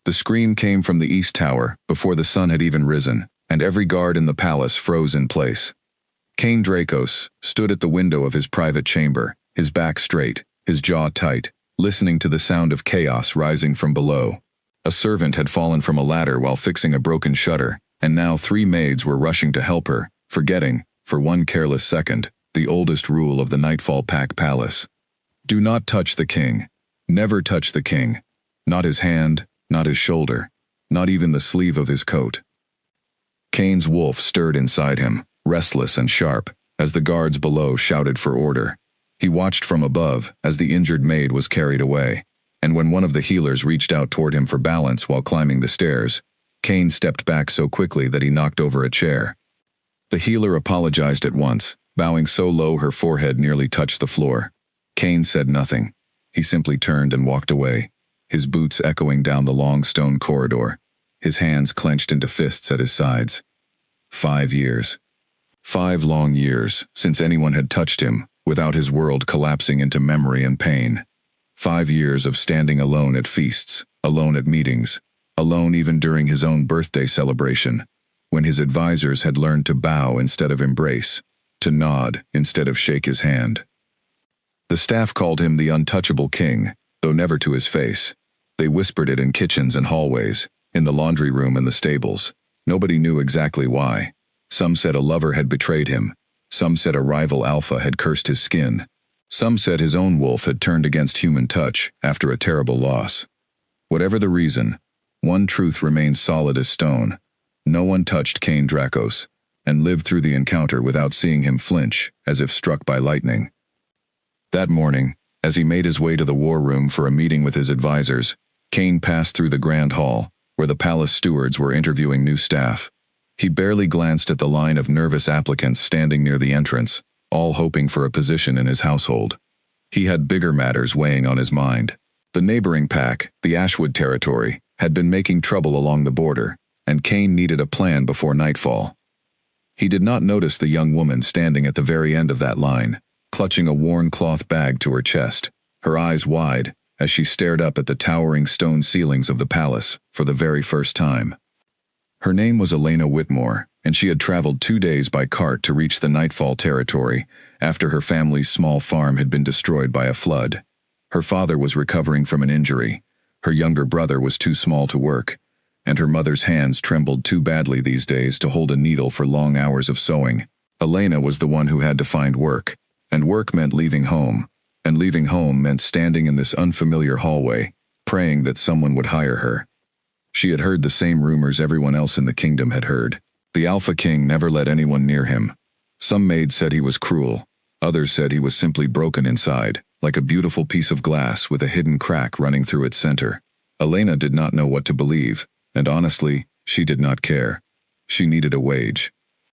The scream came from the east tower before the sun had even risen, and every guard in the palace froze in place. Cain Dracos stood at the window of his private chamber, his back straight, his jaw tight, listening to the sound of chaos rising from below. A servant had fallen from a ladder while fixing a broken shutter, and now 3 maids were rushing to help her, forgetting, for one careless second, the oldest rule of the Nightfall Pack Palace. Do not touch the king. Never touch the king. Not his hand, not his shoulder, not even the sleeve of his coat. Cain's wolf stirred inside him, restless and sharp, as the guards below shouted for order. He watched from above as the injured maid was carried away, and when one of the healers reached out toward him for balance while climbing the stairs, Cain stepped back so quickly that he knocked over a chair. The healer apologized at once, bowing so low her forehead nearly touched the floor. Cain said nothing. He simply turned and walked away, his boots echoing down the long stone corridor, his hands clenched into fists at his sides. 5 years. 5 long years since anyone had touched him, without his world collapsing into memory and pain. 5 years of standing alone at feasts, alone at meetings, alone even during his own birthday celebration, when his advisors had learned to bow instead of embrace, to nod instead of shake his hand. The staff called him the untouchable king, though never to his face. They whispered it in kitchens and hallways, in the laundry room and the stables. Nobody knew exactly why. Some said a lover had betrayed him. Some said a rival alpha had cursed his skin. Some said his own wolf had turned against human touch after a terrible loss. Whatever the reason, one truth remained solid as stone. No one touched Cain Dracos, and lived through the encounter without seeing him flinch, as if struck by lightning. That morning, as he made his way to the war room for a meeting with his advisors, Cain passed through the grand hall, where the palace stewards were interviewing new staff. He barely glanced at the line of nervous applicants standing near the entrance, all hoping for a position in his household. He had bigger matters weighing on his mind. The neighboring pack, the Ashwood territory, had been making trouble along the border, and Cain needed a plan before nightfall. He did not notice the young woman standing at the very end of that line, clutching a worn cloth bag to her chest, her eyes wide, as she stared up at the towering stone ceilings of the palace for the very first time. Her name was Elena Whitmore, and she had traveled 2 days by cart to reach the Nightfall territory after her family's small farm had been destroyed by a flood. Her father was recovering from an injury, her younger brother was too small to work, and her mother's hands trembled too badly these days to hold a needle for long hours of sewing. Elena was the one who had to find work, and work meant leaving home, and leaving home meant standing in this unfamiliar hallway, praying that someone would hire her. She had heard the same rumors everyone else in the kingdom had heard. The Alpha King never let anyone near him. Some maids said he was cruel. Others said he was simply broken inside, like a beautiful piece of glass with a hidden crack running through its center. Elena did not know what to believe, and honestly, she did not care. She needed a wage.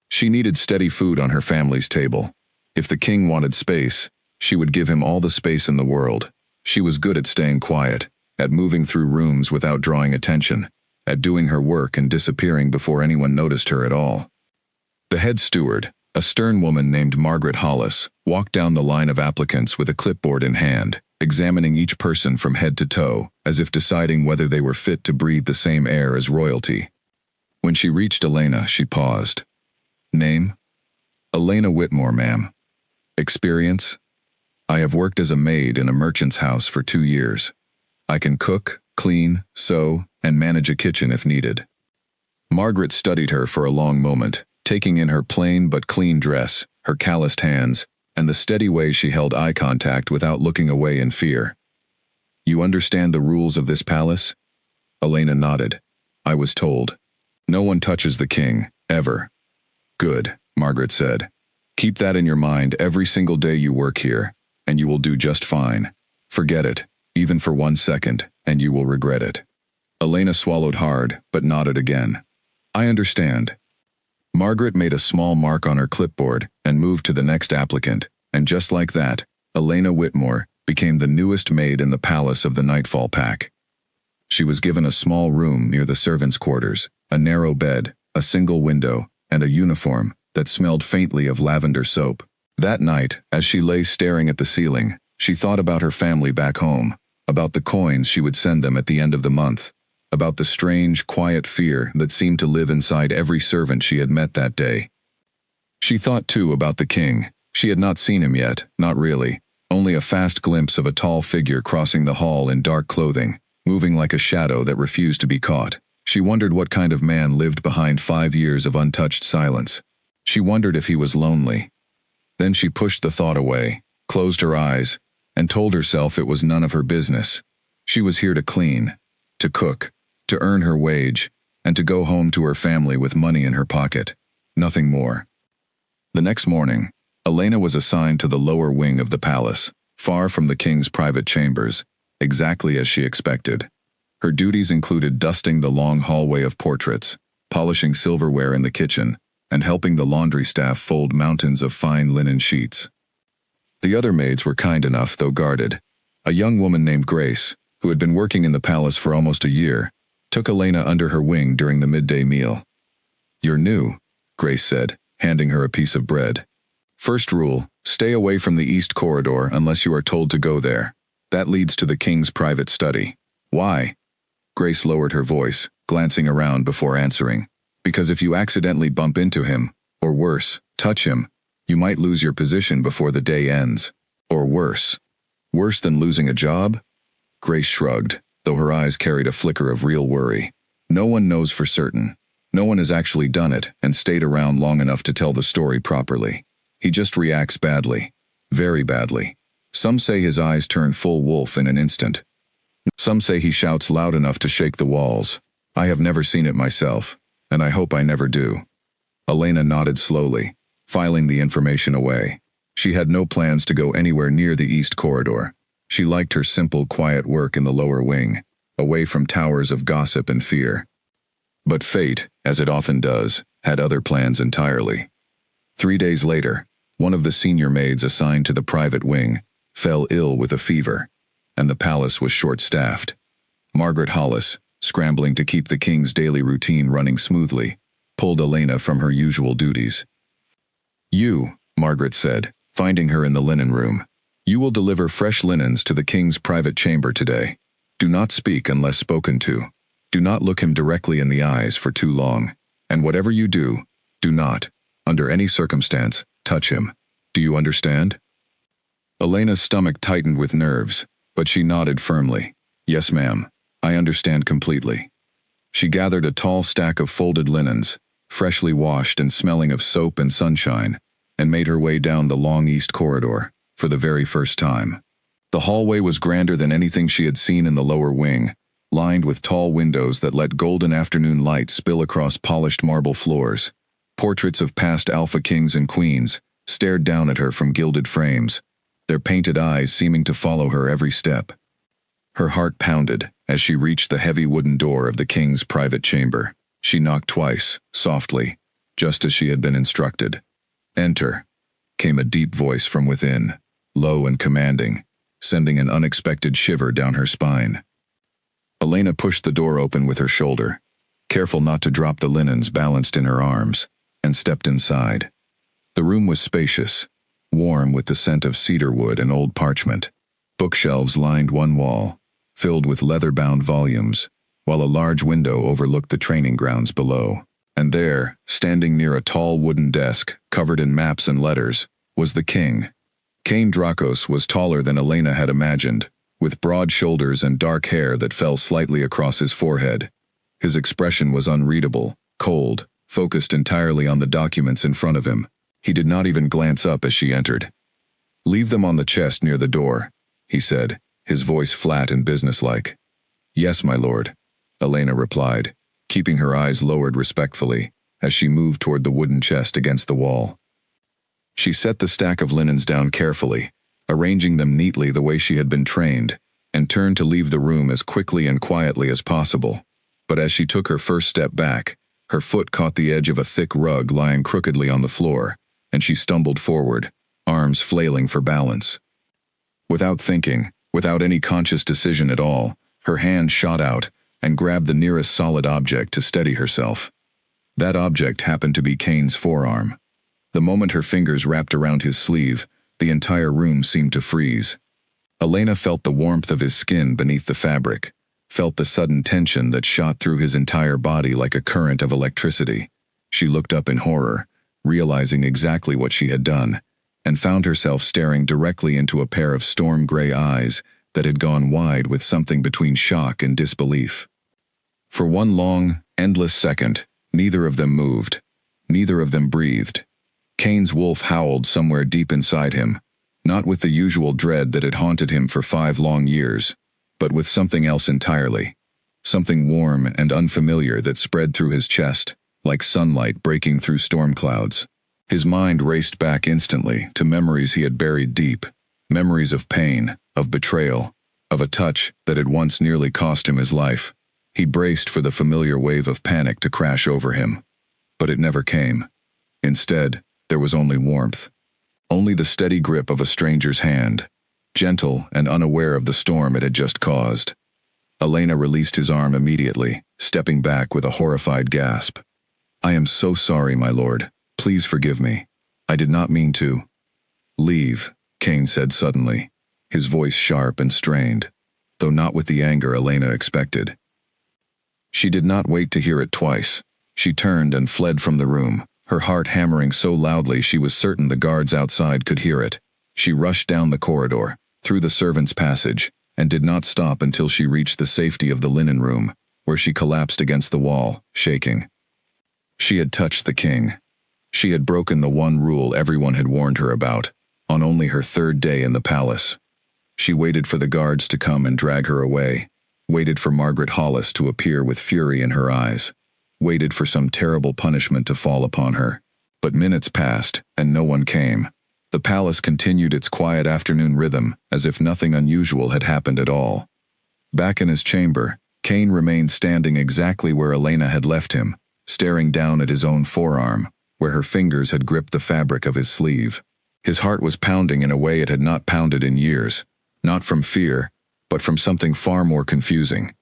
She needed steady food on her family's table. If the king wanted space, she would give him all the space in the world. She was good at staying quiet, at moving through rooms without drawing attention, at doing her work and disappearing before anyone noticed her at all. The head steward, a stern woman named Margaret Hollis, walked down the line of applicants with a clipboard in hand, examining each person from head to toe, as if deciding whether they were fit to breathe the same air as royalty. When she reached Elena, she paused. Name? Elena Whitmore, ma'am. Experience? I have worked as a maid in a merchant's house for 2 years. I can cook, clean, sew, and manage a kitchen if needed. Margaret studied her for a long moment, taking in her plain but clean dress, her calloused hands, and the steady way she held eye contact without looking away in fear. You understand the rules of this palace? Elena nodded. I was told. No one touches the king, ever. Good, Margaret said. Keep that in your mind every single day you work here, and you will do just fine. Forget it, even for 1 second, and you will regret it. Elena swallowed hard, but nodded again. I understand. Margaret made a small mark on her clipboard and moved to the next applicant, and just like that, Elena Whitmore became the newest maid in the palace of the Nightfall Pack. She was given a small room near the servants' quarters, a narrow bed, a single window, and a uniform that smelled faintly of lavender soap. That night, as she lay staring at the ceiling, she thought about her family back home, about the coins she would send them at the end of the month. about the strange, quiet fear that seemed to live inside every servant she had met that day. She thought too about the king. She had not seen him yet, not really, only a fast glimpse of a tall figure crossing the hall in dark clothing, moving like a shadow that refused to be caught. She wondered what kind of man lived behind 5 years of untouched silence. She wondered if he was lonely. Then she pushed the thought away, closed her eyes, and told herself it was none of her business. She was here to clean, to cook, to earn her wage, and to go home to her family with money in her pocket. Nothing more. The next morning, Elena was assigned to the lower wing of the palace, far from the king's private chambers, exactly as she expected. Her duties included dusting the long hallway of portraits, polishing silverware in the kitchen, and helping the laundry staff fold mountains of fine linen sheets. The other maids were kind enough, though guarded. A young woman named Grace, who had been working in the palace for almost a year, took Elena under her wing during the midday meal. "You're new," Grace said, handing her a piece of bread. "First rule, stay away from the east corridor unless you are told to go there. That leads to the king's private study." "Why?" Grace lowered her voice, glancing around before answering. "Because if you accidentally bump into him, or worse, touch him, you might lose your position before the day ends. Or worse. Worse than losing a job?" Grace shrugged, though her eyes carried a flicker of real worry. "No one knows for certain. No one has actually done it and stayed around long enough to tell the story properly. He just reacts badly. Very badly. Some say his eyes turn full wolf in an instant. Some say he shouts loud enough to shake the walls. I have never seen it myself, and I hope I never do." Elena nodded slowly, filing the information away. She had no plans to go anywhere near the east corridor. She liked her simple, quiet work in the lower wing, away from towers of gossip and fear. But fate, as it often does, had other plans entirely. 3 days later, one of the senior maids assigned to the private wing fell ill with a fever, and the palace was short-staffed. Margaret Hollis, scrambling to keep the king's daily routine running smoothly, pulled Elena from her usual duties. "You," Margaret said, finding her in the linen room, "you will deliver fresh linens to the king's private chamber today. Do not speak unless spoken to. Do not look him directly in the eyes for too long, and whatever you do, do not, under any circumstance, touch him. Do you understand?" Elena's stomach tightened with nerves, but she nodded firmly. "Yes, ma'am. I understand completely." She gathered a tall stack of folded linens, freshly washed and smelling of soap and sunshine, and made her way down the long east corridor, for the very first time. The hallway was grander than anything she had seen in the lower wing, lined with tall windows that let golden afternoon light spill across polished marble floors. Portraits of past alpha kings and queens stared down at her from gilded frames, their painted eyes seeming to follow her every step. Her heart pounded as she reached the heavy wooden door of the king's private chamber. She knocked twice, softly, just as she had been instructed. "Enter," came a deep voice from within, low and commanding, sending an unexpected shiver down her spine. Elena pushed the door open with her shoulder, careful not to drop the linens balanced in her arms, and stepped inside. The room was spacious, warm with the scent of cedar wood and old parchment. Bookshelves lined one wall, filled with leather-bound volumes, while a large window overlooked the training grounds below. And there, standing near a tall wooden desk covered in maps and letters, was the king. Cain Dracos was taller than Elena had imagined, with broad shoulders and dark hair that fell slightly across his forehead. His expression was unreadable, cold, focused entirely on the documents in front of him. He did not even glance up as she entered. "Leave them on the chest near the door," he said, his voice flat and businesslike. "Yes, my lord," Elena replied, keeping her eyes lowered respectfully as she moved toward the wooden chest against the wall. She set the stack of linens down carefully, arranging them neatly the way she had been trained, and turned to leave the room as quickly and quietly as possible. But as she took her first step back, her foot caught the edge of a thick rug lying crookedly on the floor, and she stumbled forward, arms flailing for balance. Without thinking, without any conscious decision at all, her hand shot out and grabbed the nearest solid object to steady herself. That object happened to be Cain's forearm. The moment her fingers wrapped around his sleeve, the entire room seemed to freeze. Elena felt the warmth of his skin beneath the fabric, felt the sudden tension that shot through his entire body like a current of electricity. She looked up in horror, realizing exactly what she had done, and found herself staring directly into a pair of storm-gray eyes that had gone wide with something between shock and disbelief. For one long, endless second, neither of them moved. Neither of them breathed. Cain's wolf howled somewhere deep inside him, not with the usual dread that had haunted him for 5 long years, but with something else entirely. Something warm and unfamiliar that spread through his chest, like sunlight breaking through storm clouds. His mind raced back instantly to memories he had buried deep, memories of pain, of betrayal, of a touch that had once nearly cost him his life. He braced for the familiar wave of panic to crash over him. But it never came. Instead, there was only warmth. Only the steady grip of a stranger's hand, gentle and unaware of the storm it had just caused. Elena released his arm immediately, stepping back with a horrified gasp. "I am so sorry, my lord. Please forgive me. I did not mean to." "Leave," Cain said suddenly, his voice sharp and strained, though not with the anger Elena expected. She did not wait to hear it twice. She turned and fled from the room, her heart hammering so loudly she was certain the guards outside could hear it. She rushed down the corridor, through the servants' passage, and did not stop until she reached the safety of the linen room, where she collapsed against the wall, shaking. She had touched the king. She had broken the one rule everyone had warned her about, on only her 3rd day in the palace. She waited for the guards to come and drag her away, waited for Margaret Hollis to appear with fury in her eyes, waited for some terrible punishment to fall upon her. But minutes passed, and no one came. The palace continued its quiet afternoon rhythm, as if nothing unusual had happened at all. Back in his chamber, Cain remained standing exactly where Elena had left him, staring down at his own forearm, where her fingers had gripped the fabric of his sleeve. His heart was pounding in a way it had not pounded in years, not from fear, but from something far more confusing.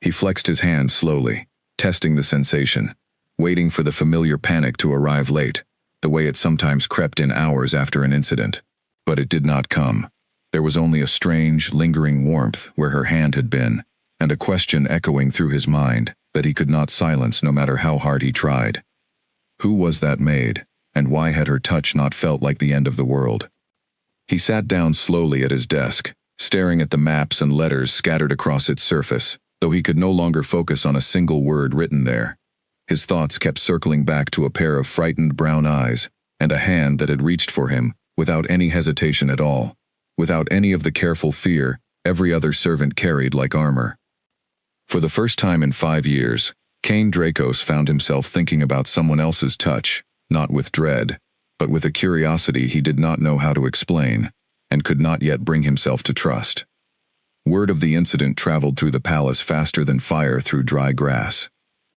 He flexed his hand slowly, testing the sensation, waiting for the familiar panic to arrive late, the way it sometimes crept in hours after an incident. But it did not come. There was only a strange, lingering warmth where her hand had been, and a question echoing through his mind that he could not silence no matter how hard he tried. Who was that maid, and why had her touch not felt like the end of the world? He sat down slowly at his desk, staring at the maps and letters scattered across its surface, though he could no longer focus on a single word written there. His thoughts kept circling back to a pair of frightened brown eyes, and a hand that had reached for him, without any hesitation at all, without any of the careful fear every other servant carried like armor. For the first time in 5 years, Cain Dracos found himself thinking about someone else's touch, not with dread, but with a curiosity he did not know how to explain, and could not yet bring himself to trust. Word of the incident traveled through the palace faster than fire through dry grass.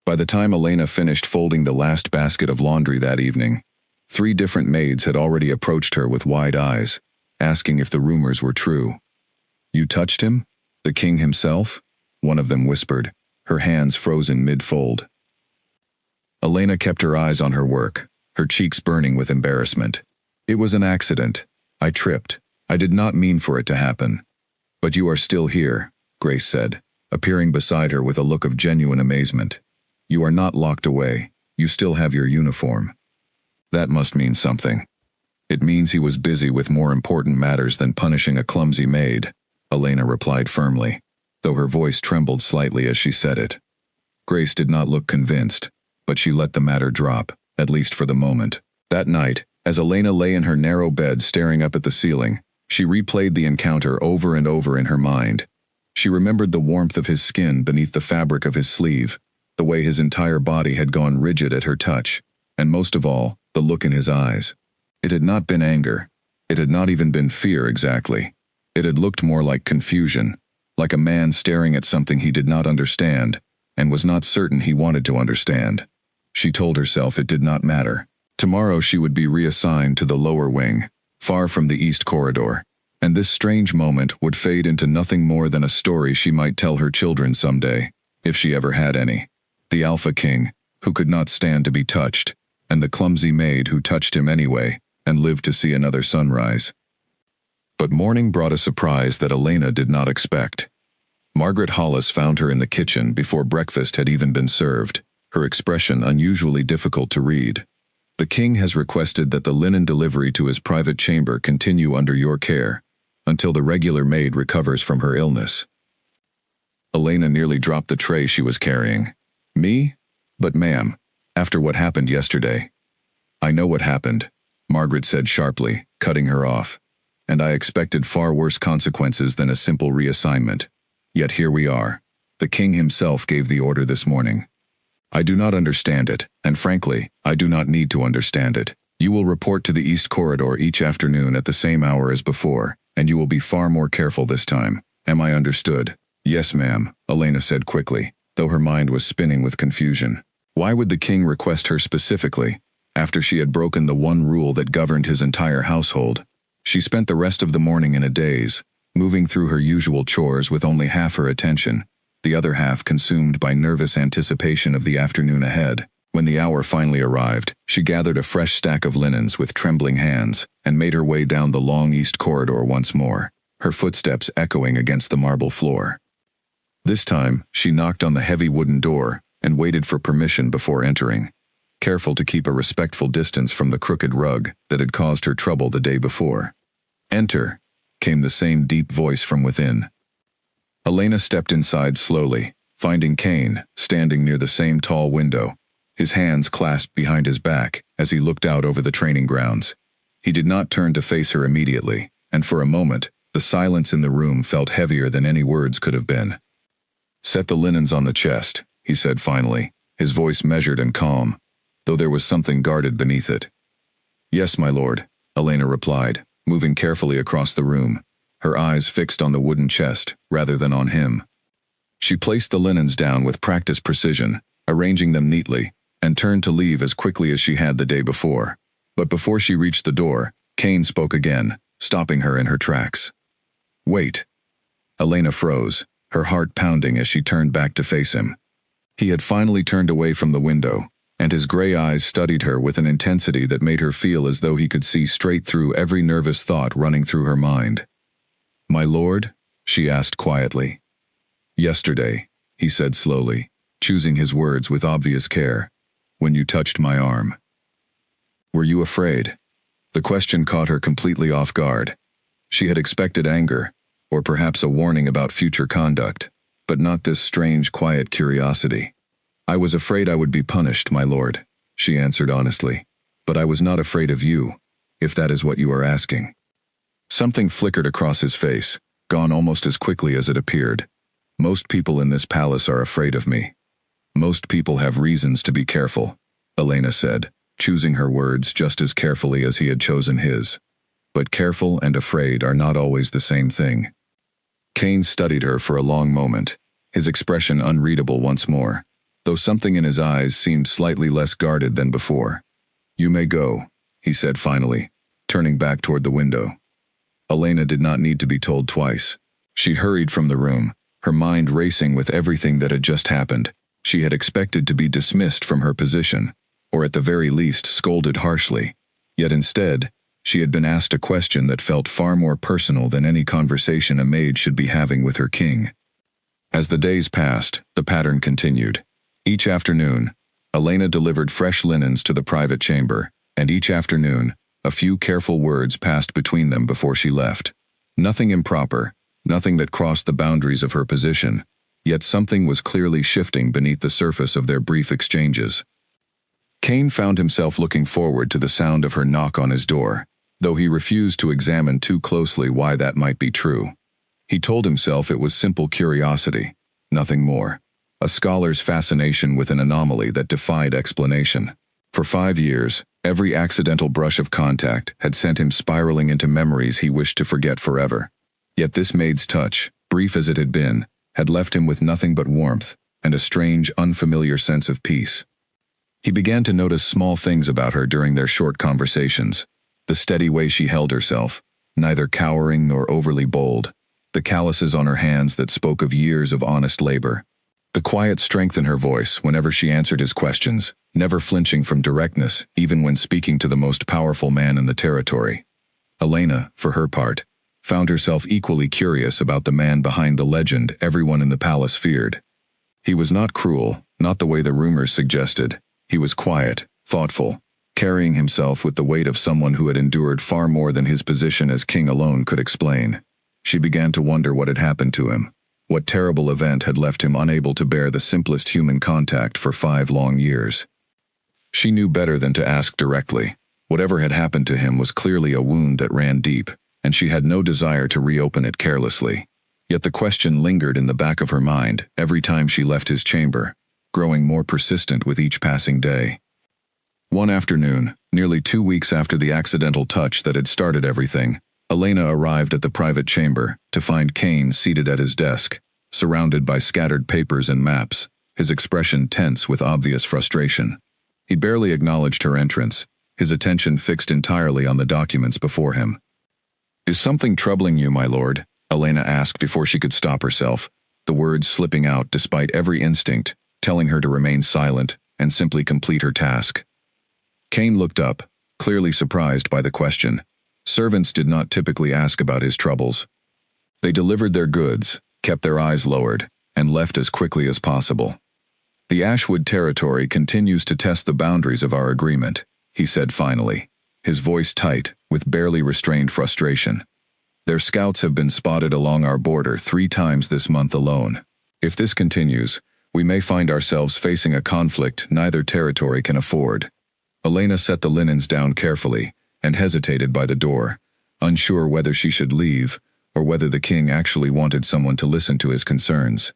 By the time Elena finished folding the last basket of laundry that evening, 3 different maids had already approached her with wide eyes, asking if the rumors were true. "You touched him? The king himself?" one of them whispered, her hands frozen mid-fold. Elena kept her eyes on her work, her cheeks burning with embarrassment. "It was an accident. I tripped. I did not mean for it to happen." "But you are still here," Grace said, appearing beside her with a look of genuine amazement. "You are not locked away. You still have your uniform." "That must mean something." "It means he was busy with more important matters than punishing a clumsy maid," Elena replied firmly, though her voice trembled slightly as she said it. Grace did not look convinced, but she let the matter drop, at least for the moment. That night, as Elena lay in her narrow bed staring up at the ceiling, she replayed the encounter over and over in her mind. She remembered the warmth of his skin beneath the fabric of his sleeve, the way his entire body had gone rigid at her touch, and most of all, the look in his eyes. It had not been anger. It had not even been fear exactly. It had looked more like confusion, like a man staring at something he did not understand, and was not certain he wanted to understand. She told herself it did not matter. Tomorrow she would be reassigned to the lower wing, far from the east corridor, and this strange moment would fade into nothing more than a story she might tell her children someday, if she ever had any. The Alpha King, who could not stand to be touched, and the clumsy maid who touched him anyway, and lived to see another sunrise. But morning brought a surprise that Elena did not expect. Margaret Hollis found her in the kitchen before breakfast had even been served, her expression unusually difficult to read. "The king has requested that the linen delivery to his private chamber continue under your care, until the regular maid recovers from her illness." Elena nearly dropped the tray she was carrying. "Me? But ma'am, after what happened yesterday." "I know what happened," Margaret said sharply, cutting her off. "And I expected far worse consequences than a simple reassignment. Yet here we are. The king himself gave the order this morning. I do not understand it, and frankly, I do not need to understand it. You will report to the East Corridor each afternoon at the same hour as before, and you will be far more careful this time. Am I understood?" "Yes, ma'am," Elena said quickly, though her mind was spinning with confusion. Why would the king request her specifically, after she had broken the one rule that governed his entire household? She spent the rest of the morning in a daze, moving through her usual chores with only half her attention, the other half consumed by nervous anticipation of the afternoon ahead. When the hour finally arrived, she gathered a fresh stack of linens with trembling hands and made her way down the long east corridor once more, her footsteps echoing against the marble floor. This time, she knocked on the heavy wooden door and waited for permission before entering, careful to keep a respectful distance from the crooked rug that had caused her trouble the day before. "Enter," came the same deep voice from within. Elena stepped inside slowly, finding Kane standing near the same tall window, his hands clasped behind his back as he looked out over the training grounds. He did not turn to face her immediately, and for a moment, the silence in the room felt heavier than any words could have been. "Set the linens on the chest," he said finally, his voice measured and calm, though there was something guarded beneath it. "Yes, my lord," Elena replied, moving carefully across the room, her eyes fixed on the wooden chest rather than on him. She placed the linens down with practiced precision, arranging them neatly, and turned to leave as quickly as she had the day before. But before she reached the door, Kane spoke again, stopping her in her tracks. "Wait." Elena froze, her heart pounding as she turned back to face him. He had finally turned away from the window, and his gray eyes studied her with an intensity that made her feel as though he could see straight through every nervous thought running through her mind. "My lord?" she asked quietly. "Yesterday," he said slowly, choosing his words with obvious care, "when you touched my arm." "Were you afraid?" The question caught her completely off guard. She had expected anger, or perhaps a warning about future conduct, but not this strange, quiet curiosity. "I was afraid I would be punished, my lord," she answered honestly, "but I was not afraid of you, if that is what you are asking." Something flickered across his face, gone almost as quickly as it appeared. "Most people in this palace are afraid of me. Most people have reasons to be careful," Elena said, choosing her words just as carefully as he had chosen his. But careful and afraid are not always the same thing. Kane studied her for a long moment, his expression unreadable once more, though something in his eyes seemed slightly less guarded than before. "You may go," he said finally, turning back toward the window. Elena did not need to be told twice. She hurried from the room, her mind racing with everything that had just happened. She had expected to be dismissed from her position, or at the very least scolded harshly, yet instead, she had been asked a question that felt far more personal than any conversation a maid should be having with her king. As the days passed, the pattern continued. Each afternoon, Elena delivered fresh linens to the private chamber, and each afternoon, a few careful words passed between them before she left. Nothing improper, nothing that crossed the boundaries of her position, yet something was clearly shifting beneath the surface of their brief exchanges. Kane found himself looking forward to the sound of her knock on his door, though he refused to examine too closely why that might be true. He told himself it was simple curiosity, nothing more, a scholar's fascination with an anomaly that defied explanation. For 5 years, every accidental brush of contact had sent him spiraling into memories he wished to forget forever. Yet this maid's touch, brief as it had been, had left him with nothing but warmth and a strange, unfamiliar sense of peace. He began to notice small things about her during their short conversations: the steady way she held herself, neither cowering nor overly bold, the calluses on her hands that spoke of years of honest labor, the quiet strength in her voice whenever she answered his questions, never flinching from directness even when speaking to the most powerful man in the territory. Elena, for her part, found herself equally curious about the man behind the legend everyone in the palace feared. He was not cruel, not the way the rumors suggested. He was quiet, thoughtful, carrying himself with the weight of someone who had endured far more than his position as king alone could explain. She began to wonder what had happened to him. What terrible event had left him unable to bear the simplest human contact for 5 long years? She knew better than to ask directly. Whatever had happened to him was clearly a wound that ran deep, and she had no desire to reopen it carelessly. Yet the question lingered in the back of her mind every time she left his chamber, growing more persistent with each passing day. One afternoon, nearly 2 weeks after the accidental touch that had started everything, Elena arrived at the private chamber to find Kane seated at his desk, surrounded by scattered papers and maps, his expression tense with obvious frustration. He barely acknowledged her entrance, his attention fixed entirely on the documents before him. "Is something troubling you, my lord?" Elena asked before she could stop herself, the words slipping out despite every instinct, telling her to remain silent and simply complete her task. Kane looked up, clearly surprised by the question. Servants did not typically ask about his troubles. They delivered their goods, kept their eyes lowered, and left as quickly as possible. "The Ashwood territory continues to test the boundaries of our agreement," he said finally, his voice tight, with barely restrained frustration. "Their scouts have been spotted along our border 3 times this month alone. If this continues, we may find ourselves facing a conflict neither territory can afford." Elena set the linens down carefully and hesitated by the door, unsure whether she should leave or whether the king actually wanted someone to listen to his concerns.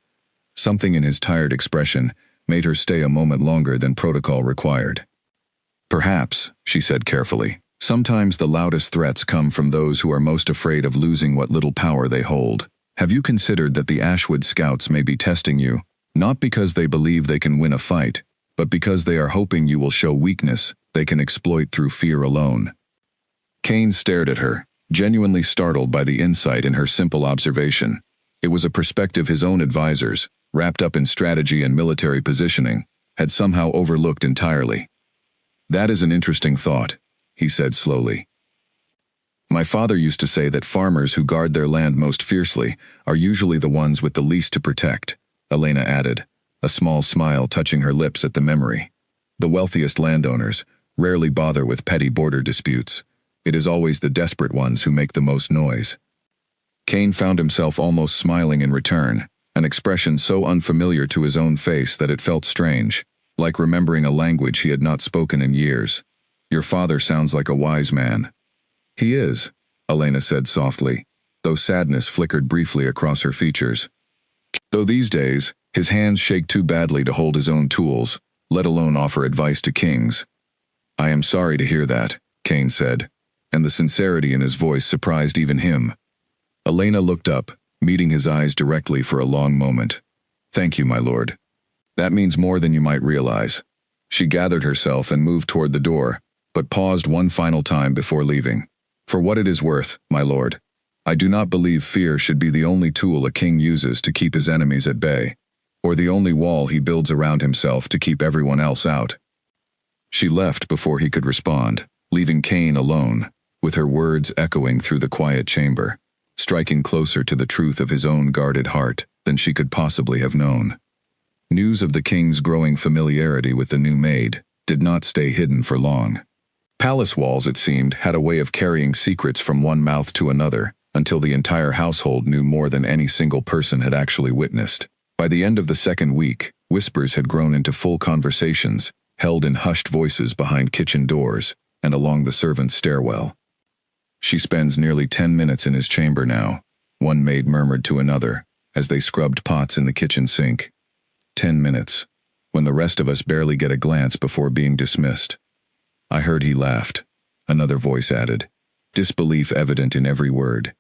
Something in his tired expression made her stay a moment longer than protocol required. "Perhaps," she said carefully, "sometimes the loudest threats come from those who are most afraid of losing what little power they hold. Have you considered that the Ashwood scouts may be testing you, not because they believe they can win a fight, but because they are hoping you will show weakness they can exploit through fear alone?" Kane stared at her, genuinely startled by the insight in her simple observation. It was a perspective his own advisors, wrapped up in strategy and military positioning, had somehow overlooked entirely. "That is an interesting thought," he said slowly. "My father used to say that farmers who guard their land most fiercely are usually the ones with the least to protect," Elena added, a small smile touching her lips at the memory. "The wealthiest landowners rarely bother with petty border disputes. It is always the desperate ones who make the most noise." Kane found himself almost smiling in return, an expression so unfamiliar to his own face that it felt strange, like remembering a language he had not spoken in years. "Your father sounds like a wise man." "He is," Elena said softly, though sadness flickered briefly across her features. "Though these days, his hands shake too badly to hold his own tools, let alone offer advice to kings." "I am sorry to hear that," Kane said, and the sincerity in his voice surprised even him. Elena looked up, meeting his eyes directly for a long moment. "Thank you, my lord. That means more than you might realize." She gathered herself and moved toward the door, but paused one final time before leaving. "For what it is worth, my lord, I do not believe fear should be the only tool a king uses to keep his enemies at bay, or the only wall he builds around himself to keep everyone else out." She left before he could respond, leaving Kane alone, with her words echoing through the quiet chamber, striking closer to the truth of his own guarded heart than she could possibly have known. News of the king's growing familiarity with the new maid did not stay hidden for long. Palace walls, it seemed, had a way of carrying secrets from one mouth to another, until the entire household knew more than any single person had actually witnessed. By the end of the 2nd week, whispers had grown into full conversations, held in hushed voices behind kitchen doors and along the servants' stairwell. "She spends nearly 10 minutes in his chamber now," one maid murmured to another, as they scrubbed pots in the kitchen sink. 10 minutes, when the rest of us barely get a glance before being dismissed." "I heard he laughed," another voice added, disbelief evident in every word.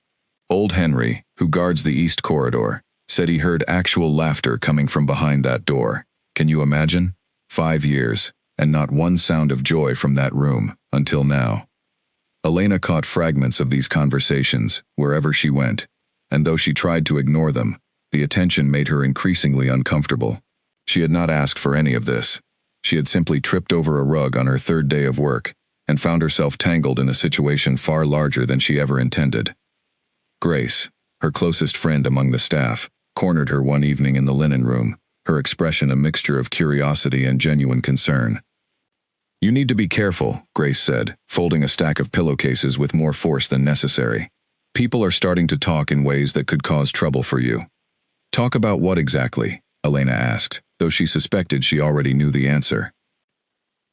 "Old Henry, who guards the east corridor, said he heard actual laughter coming from behind that door. Can you imagine? 5 years, and not one sound of joy from that room, until now." Elena caught fragments of these conversations wherever she went, and though she tried to ignore them, the attention made her increasingly uncomfortable. She had not asked for any of this. She had simply tripped over a rug on her 3rd day of work and found herself tangled in a situation far larger than she ever intended. Grace, her closest friend among the staff, cornered her one evening in the linen room, her expression a mixture of curiosity and genuine concern. "You need to be careful," Grace said, folding a stack of pillowcases with more force than necessary. "People are starting to talk in ways that could cause trouble for you." "Talk about what exactly?" Elena asked, though she suspected she already knew the answer.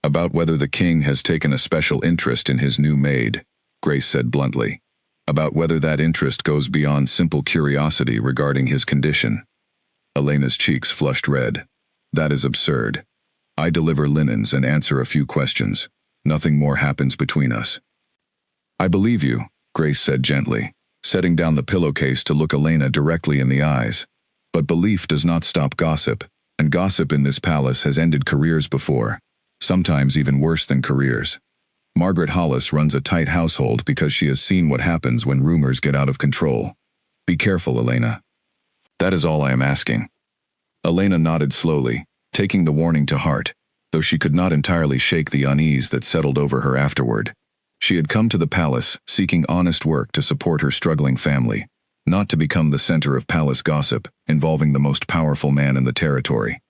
"About whether the king has taken a special interest in his new maid," Grace said bluntly. "About whether that interest goes beyond simple curiosity regarding his condition." Elena's cheeks flushed red. "That is absurd. I deliver linens and answer a few questions. Nothing more happens between us." "I believe you," Grace said gently, setting down the pillowcase to look Elena directly in the eyes. "But belief does not stop gossip, and gossip in this palace has ended careers before, sometimes even worse than careers. Margaret Hollis runs a tight household because she has seen what happens when rumors get out of control. Be careful, Elena. That is all I am asking." Elena nodded slowly, taking the warning to heart, though she could not entirely shake the unease that settled over her afterward. She had come to the palace seeking honest work to support her struggling family, not to become the center of palace gossip involving the most powerful man in the territory.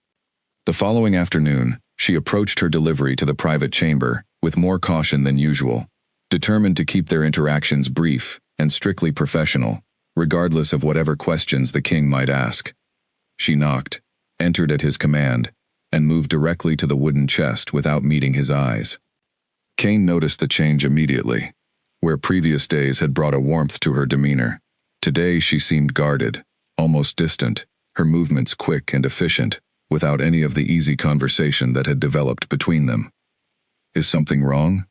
The following afternoon, she approached her delivery to the private chamber with more caution than usual, determined to keep their interactions brief and strictly professional, regardless of whatever questions the king might ask. She knocked, entered at his command, and moved directly to the wooden chest without meeting his eyes. Kane noticed the change immediately. Where previous days had brought a warmth to her demeanor, today she seemed guarded, almost distant, her movements quick and efficient, without any of the easy conversation that had developed between them. "Is something wrong?"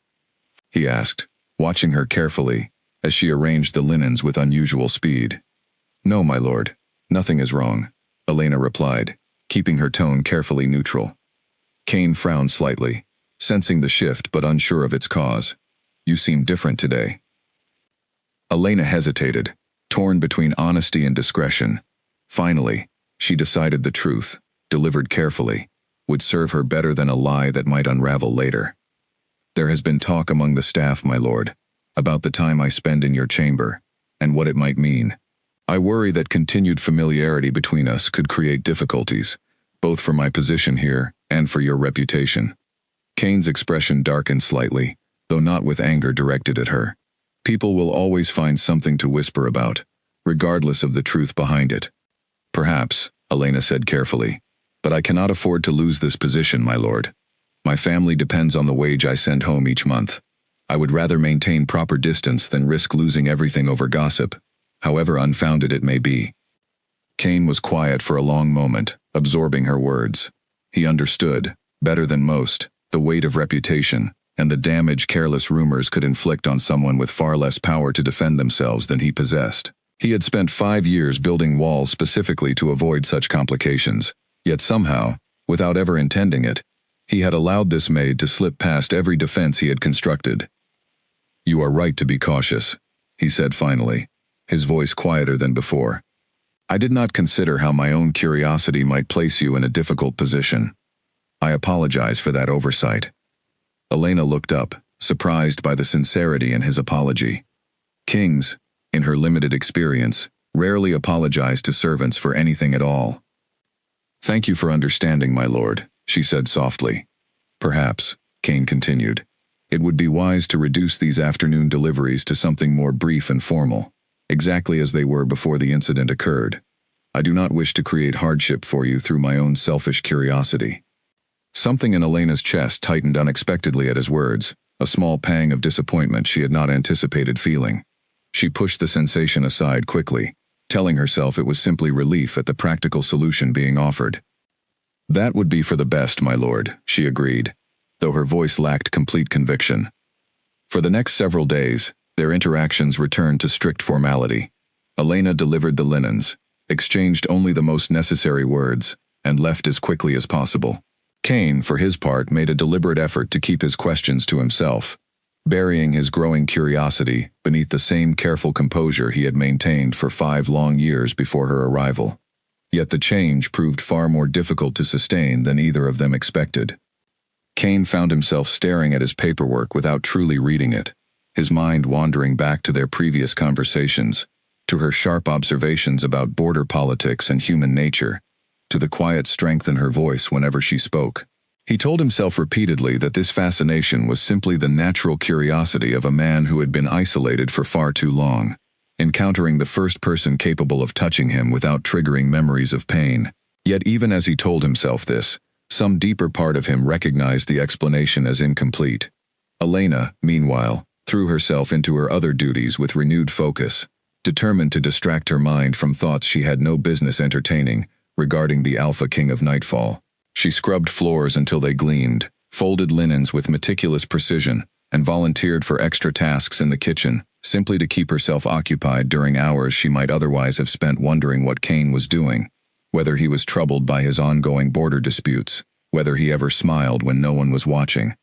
he asked, watching her carefully as she arranged the linens with unusual speed. "No, my lord, nothing is wrong," Elena replied, keeping her tone carefully neutral. Kane frowned slightly, sensing the shift but unsure of its cause. "You seem different today." Elena hesitated, torn between honesty and discretion. Finally, she decided the truth, delivered carefully, would serve her better than a lie that might unravel later. "There has been talk among the staff, my lord, about the time I spend in your chamber, and what it might mean. I worry that continued familiarity between us could create difficulties, both for my position here and for your reputation." Kane's expression darkened slightly, though not with anger directed at her. "People will always find something to whisper about, regardless of the truth behind it." "Perhaps," Elena said carefully, "but I cannot afford to lose this position, my lord. My family depends on the wage I send home each month. I would rather maintain proper distance than risk losing everything over gossip, however unfounded it may be." Kane was quiet for a long moment, absorbing her words. He understood, better than most, the weight of reputation and the damage careless rumors could inflict on someone with far less power to defend themselves than he possessed. He had spent 5 years building walls specifically to avoid such complications, yet somehow, without ever intending it, he had allowed this maid to slip past every defense he had constructed. "You are right to be cautious," he said finally, his voice quieter than before. "I did not consider how my own curiosity might place you in a difficult position. I apologize for that oversight." Elena looked up, surprised by the sincerity in his apology. Kings, in her limited experience, rarely apologized to servants for anything at all. "Thank you for understanding, my lord," she said softly. "Perhaps," Kane continued, "it would be wise to reduce these afternoon deliveries to something more brief and formal, exactly as they were before the incident occurred. I do not wish to create hardship for you through my own selfish curiosity." Something in Elena's chest tightened unexpectedly at his words, a small pang of disappointment she had not anticipated feeling. She pushed the sensation aside quickly, telling herself it was simply relief at the practical solution being offered. "That would be for the best, my lord," she agreed, though her voice lacked complete conviction. For the next several days, their interactions returned to strict formality. Elena delivered the linens, exchanged only the most necessary words, and left as quickly as possible. Kane, for his part, made a deliberate effort to keep his questions to himself, burying his growing curiosity beneath the same careful composure he had maintained for 5 long years before her arrival. Yet the change proved far more difficult to sustain than either of them expected. Kane found himself staring at his paperwork without truly reading it, his mind wandering back to their previous conversations, to her sharp observations about border politics and human nature, to the quiet strength in her voice whenever she spoke. He told himself repeatedly that this fascination was simply the natural curiosity of a man who had been isolated for far too long, encountering the first person capable of touching him without triggering memories of pain. Yet even as he told himself this, some deeper part of him recognized the explanation as incomplete. Elena, meanwhile, threw herself into her other duties with renewed focus, determined to distract her mind from thoughts she had no business entertaining regarding the Alpha King of Nightfall. She scrubbed floors until they gleamed, folded linens with meticulous precision, and volunteered for extra tasks in the kitchen, simply to keep herself occupied during hours she might otherwise have spent wondering what Cain was doing, whether he was troubled by his ongoing border disputes, whether he ever smiled when no one was watching.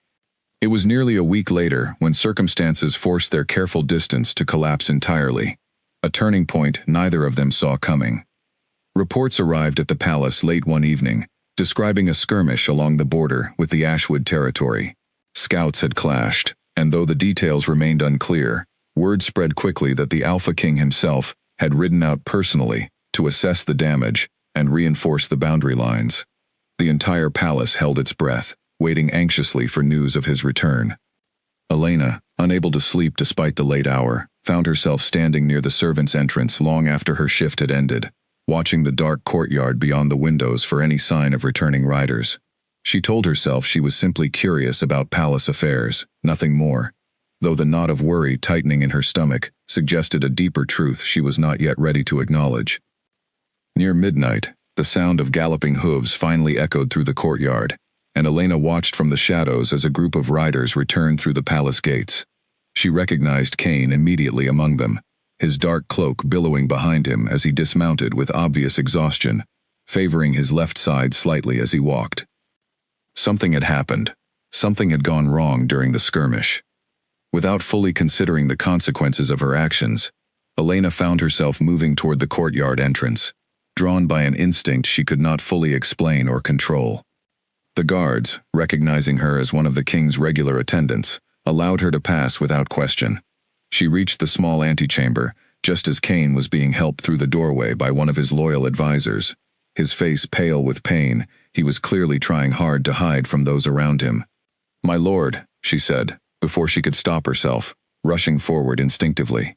It was nearly a week later when circumstances forced their careful distance to collapse entirely, a turning point neither of them saw coming. Reports arrived at the palace late one evening, describing a skirmish along the border with the Ashwood territory. Scouts had clashed, and though the details remained unclear, word spread quickly that the Alpha King himself had ridden out personally to assess the damage and reinforce the boundary lines. The entire palace held its breath, waiting anxiously for news of his return. Elena, unable to sleep despite the late hour, found herself standing near the servants' entrance long after her shift had ended, watching the dark courtyard beyond the windows for any sign of returning riders. She told herself she was simply curious about palace affairs, nothing more, though the knot of worry tightening in her stomach suggested a deeper truth she was not yet ready to acknowledge. Near midnight, the sound of galloping hooves finally echoed through the courtyard, and Elena watched from the shadows as a group of riders returned through the palace gates. She recognized Cain immediately among them, his dark cloak billowing behind him as he dismounted with obvious exhaustion, favoring his left side slightly as he walked. Something had happened. Something had gone wrong during the skirmish. Without fully considering the consequences of her actions, Elena found herself moving toward the courtyard entrance, drawn by an instinct she could not fully explain or control. The guards, recognizing her as one of the king's regular attendants, allowed her to pass without question. She reached the small antechamber, just as Cain was being helped through the doorway by one of his loyal advisors. His face pale with pain, he was clearly trying hard to hide from those around him. "My lord," she said, before she could stop herself, rushing forward instinctively.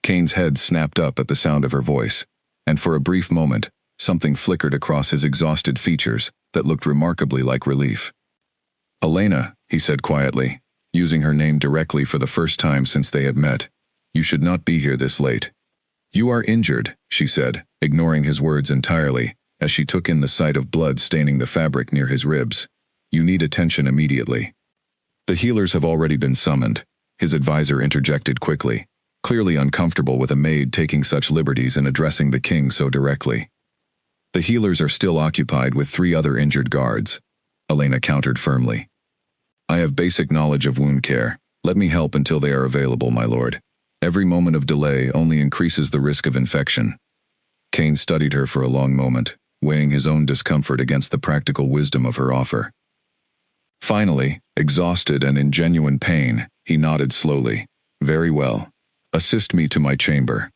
Cain's head snapped up at the sound of her voice, and for a brief moment, something flickered across his exhausted features that looked remarkably like relief. "Elena," he said quietly, using her name directly for the first time since they had met, "you should not be here this late." "You are injured," she said, ignoring his words entirely, as she took in the sight of blood staining the fabric near his ribs. "You need attention immediately." "The healers have already been summoned," his advisor interjected quickly, clearly uncomfortable with a maid taking such liberties and addressing the king so directly. "The healers are still occupied with 3 other injured guards," Elena countered firmly. "I have basic knowledge of wound care. Let me help until they are available, my lord. Every moment of delay only increases the risk of infection." Cain studied her for a long moment, weighing his own discomfort against the practical wisdom of her offer. Finally, exhausted and in genuine pain, he nodded slowly. "Very well. Assist me to my chamber."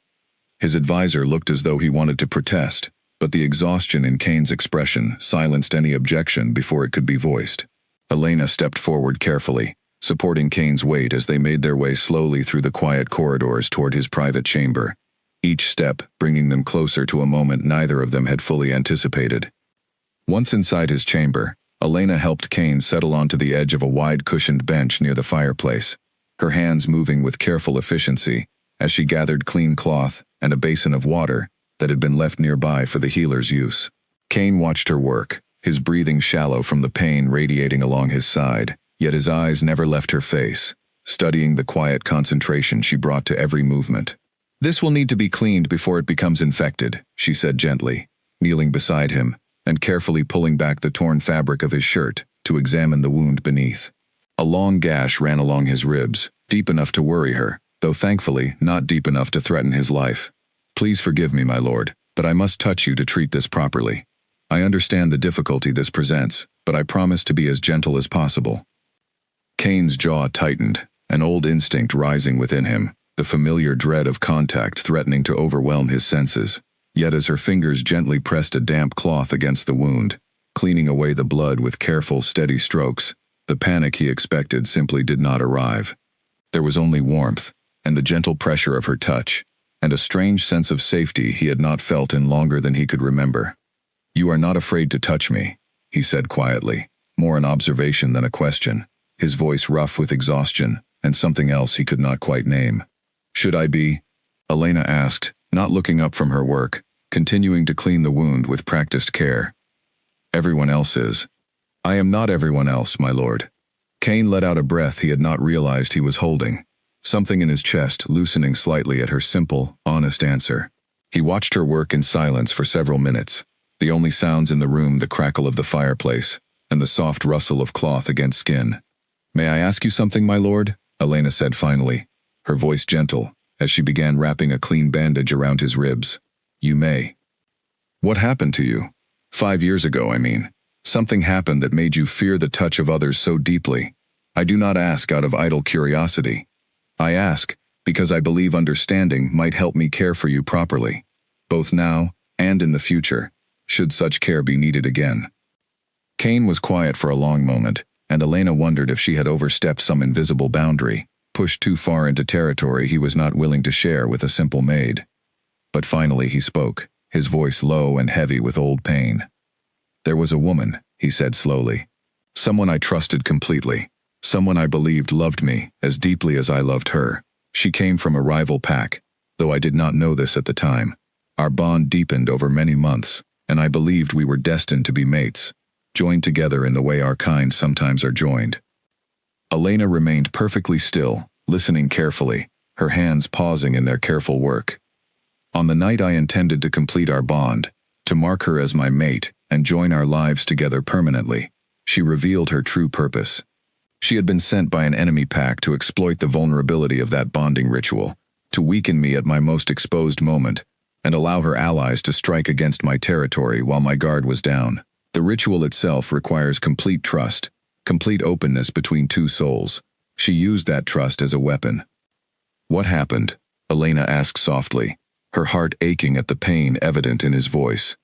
His advisor looked as though he wanted to protest, but the exhaustion in Cain's expression silenced any objection before it could be voiced. Elena stepped forward carefully, supporting Cain's weight as they made their way slowly through the quiet corridors toward his private chamber, each step bringing them closer to a moment neither of them had fully anticipated. Once inside his chamber, Elena helped Cain settle onto the edge of a wide-cushioned bench near the fireplace, her hands moving with careful efficiency as she gathered clean cloth and a basin of water that had been left nearby for the healer's use. Cain watched her work, his breathing shallow from the pain radiating along his side, yet his eyes never left her face, studying the quiet concentration she brought to every movement. "This will need to be cleaned before it becomes infected," she said gently, kneeling beside him and carefully pulling back the torn fabric of his shirt to examine the wound beneath. A long gash ran along his ribs, deep enough to worry her, though thankfully not deep enough to threaten his life. "Please forgive me, my lord, but I must touch you to treat this properly. I understand the difficulty this presents, but I promise to be as gentle as possible." Cain's jaw tightened, an old instinct rising within him, the familiar dread of contact threatening to overwhelm his senses. Yet as her fingers gently pressed a damp cloth against the wound, cleaning away the blood with careful, steady strokes, the panic he expected simply did not arrive. There was only warmth, and the gentle pressure of her touch, and a strange sense of safety he had not felt in longer than he could remember. "You are not afraid to touch me," he said quietly, more an observation than a question, his voice rough with exhaustion and something else he could not quite name. "Should I be?" Elena asked, not looking up from her work, continuing to clean the wound with practiced care. "Everyone else is." "I am not everyone else, my lord." Cain let out a breath he had not realized he was holding, something in his chest loosening slightly at her simple, honest answer. He watched her work in silence for several minutes, the only sounds in the room the crackle of the fireplace and the soft rustle of cloth against skin. "May I ask you something, my lord?" Elena said finally, her voice gentle, as she began wrapping a clean bandage around his ribs. "You may." "What happened to you? 5 years ago, I mean. Something happened that made you fear the touch of others so deeply. I do not ask out of idle curiosity. I ask because I believe understanding might help me care for you properly, both now and in the future, should such care be needed again." Cain was quiet for a long moment, and Elena wondered if she had overstepped some invisible boundary, pushed too far into territory he was not willing to share with a simple maid. But finally he spoke, his voice low and heavy with old pain. "There was a woman," he said slowly. "Someone I trusted completely. Someone I believed loved me as deeply as I loved her. She came from a rival pack, though I did not know this at the time. Our bond deepened over many months, and I believed we were destined to be mates, joined together in the way our kind sometimes are joined." Elena remained perfectly still, listening carefully, her hands pausing in their careful work. "On the night I intended to complete our bond, to mark her as my mate and join our lives together permanently, she revealed her true purpose. She had been sent by an enemy pack to exploit the vulnerability of that bonding ritual, to weaken me at my most exposed moment, and allow her allies to strike against my territory while my guard was down. The ritual itself requires complete trust, complete openness between two souls. She used that trust as a weapon." "What happened?" Elena asked softly, her heart aching at the pain evident in his voice.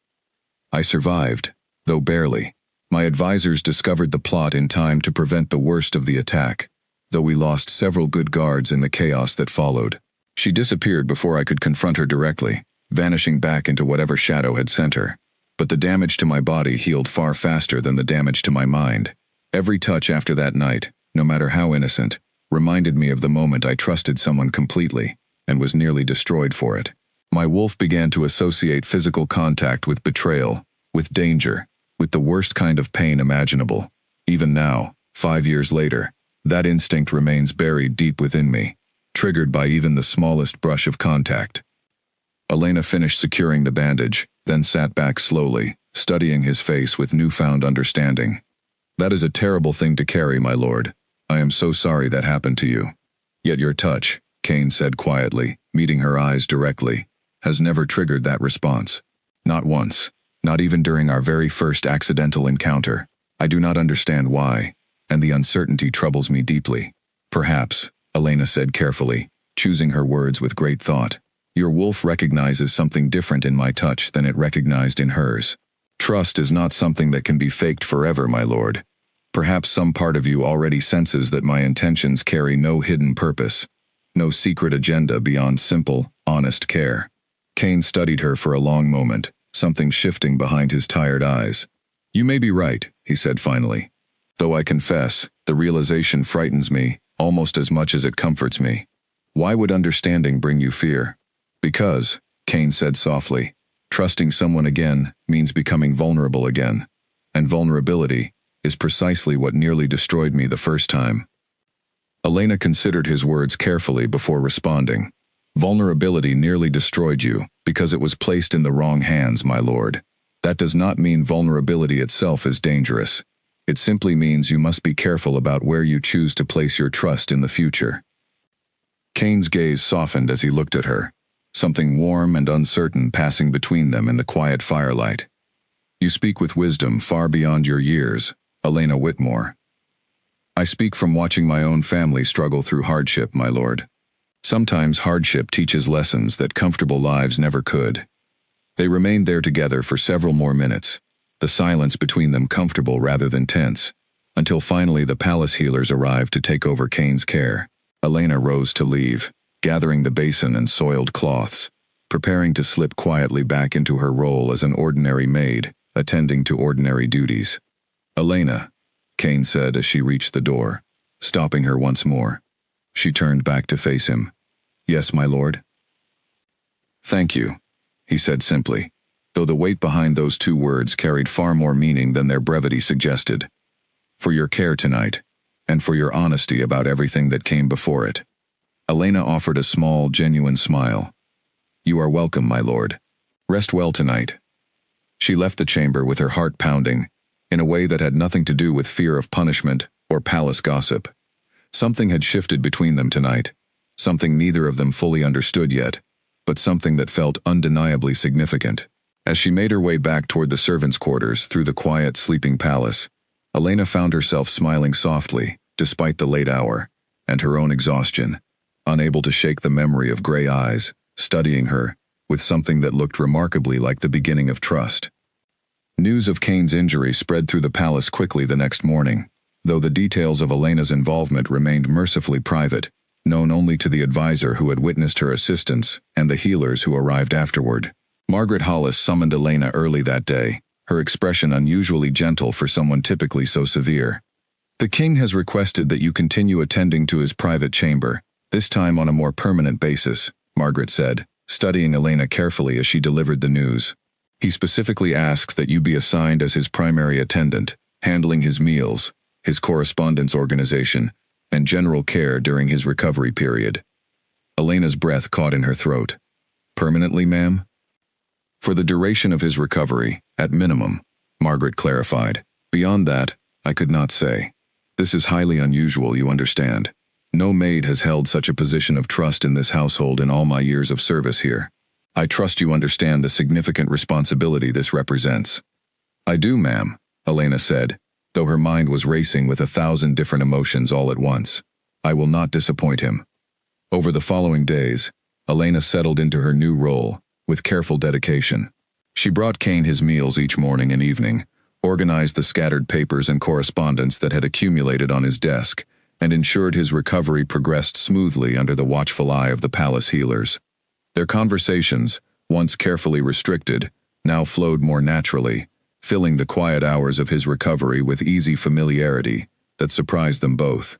"I survived, though barely. My advisors discovered the plot in time to prevent the worst of the attack, though we lost several good guards in the chaos that followed. She disappeared before I could confront her directly, vanishing back into whatever shadow had sent her. But the damage to my body healed far faster than the damage to my mind. Every touch after that night, no matter how innocent, reminded me of the moment I trusted someone completely, and was nearly destroyed for it. My wolf began to associate physical contact with betrayal, with danger, with the worst kind of pain imaginable. Even now, 5 years later, that instinct remains buried deep within me, triggered by even the smallest brush of contact." Elena finished securing the bandage, then sat back slowly, studying his face with newfound understanding. "That is a terrible thing to carry, my lord. I am so sorry that happened to you. Yet your touch," Cain said quietly, meeting her eyes directly, "has never triggered that response. Not once, not even during our very first accidental encounter. I do not understand why, and the uncertainty troubles me deeply." "Perhaps," Elena said carefully, choosing her words with great thought, "your wolf recognizes something different in my touch than it recognized in hers. Trust is not something that can be faked forever, my lord. Perhaps some part of you already senses that my intentions carry no hidden purpose, no secret agenda beyond simple, honest care." Cain studied her for a long moment, something shifting behind his tired eyes. "You may be right," he said finally. "Though I confess, the realization frightens me almost as much as it comforts me. Why would understanding bring you fear?" "Because," Cain said softly, "trusting someone again means becoming vulnerable again, and vulnerability is precisely what nearly destroyed me the first time." Elena considered his words carefully before responding. "Vulnerability nearly destroyed you because it was placed in the wrong hands, my lord. That does not mean vulnerability itself is dangerous. It simply means you must be careful about where you choose to place your trust in the future." Cain's gaze softened as he looked at her, something warm and uncertain passing between them in the quiet firelight. "You speak with wisdom far beyond your years, Elena Whitmore." "I speak from watching my own family struggle through hardship, my lord." Sometimes hardship teaches lessons that comfortable lives never could. They remained there together for several more minutes, the silence between them comfortable rather than tense, until finally the palace healers arrived to take over Kane's care. Elena rose to leave, gathering the basin and soiled cloths, preparing to slip quietly back into her role as an ordinary maid, attending to ordinary duties. "Elena," Kane said as she reached the door, stopping her once more. She turned back to face him. "Yes, my lord?" "Thank you," he said simply, though the weight behind those two words carried far more meaning than their brevity suggested. "For your care tonight, and for your honesty about everything that came before it." Elena offered a small, genuine smile. "You are welcome, my lord. Rest well tonight." She left the chamber with her heart pounding, in a way that had nothing to do with fear of punishment or palace gossip. Something had shifted between them tonight, something neither of them fully understood yet, but something that felt undeniably significant. As she made her way back toward the servants' quarters through the quiet, sleeping palace, Elena found herself smiling softly, despite the late hour, and her own exhaustion, unable to shake the memory of gray eyes, studying her, with something that looked remarkably like the beginning of trust. News of Kane's injury spread through the palace quickly the next morning, though the details of Elena's involvement remained mercifully private, known only to the advisor who had witnessed her assistance and the healers who arrived afterward. Margaret Hollis summoned Elena early that day, her expression unusually gentle for someone typically so severe. "The king has requested that you continue attending to his private chamber, this time on a more permanent basis," Margaret said, studying Elena carefully as she delivered the news. "He specifically asks that you be assigned as his primary attendant, handling his meals, his correspondence organization, and general care during his recovery period." Elena's breath caught in her throat. "Permanently, ma'am?" "For the duration of his recovery, at minimum," Margaret clarified. "Beyond that, I could not say. This is highly unusual, you understand. No maid has held such a position of trust in this household in all my years of service here. I trust you understand the significant responsibility this represents." "I do, ma'am," Elena said, though her mind was racing with 1,000 different emotions all at once. "I will not disappoint him." Over the following days, Elena settled into her new role, with careful dedication. She brought Kane his meals each morning and evening, organized the scattered papers and correspondence that had accumulated on his desk, and ensured his recovery progressed smoothly under the watchful eye of the palace healers. Their conversations, once carefully restricted, now flowed more naturally, filling the quiet hours of his recovery with easy familiarity that surprised them both.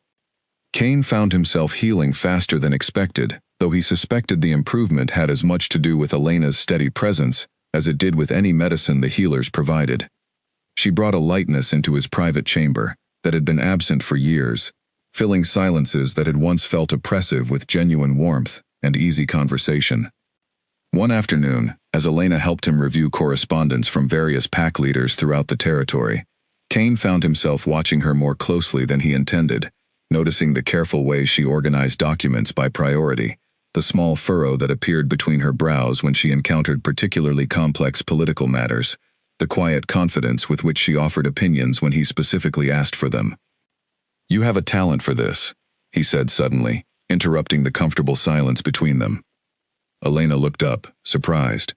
Kane found himself healing faster than expected, though he suspected the improvement had as much to do with Elena's steady presence as it did with any medicine the healers provided. She brought a lightness into his private chamber that had been absent for years, filling silences that had once felt oppressive with genuine warmth and easy conversation. One afternoon, as Elena helped him review correspondence from various pack leaders throughout the territory, Kane found himself watching her more closely than he intended, noticing the careful way she organized documents by priority, the small furrow that appeared between her brows when she encountered particularly complex political matters, the quiet confidence with which she offered opinions when he specifically asked for them. "You have a talent for this," he said suddenly, interrupting the comfortable silence between them. Elena looked up, surprised.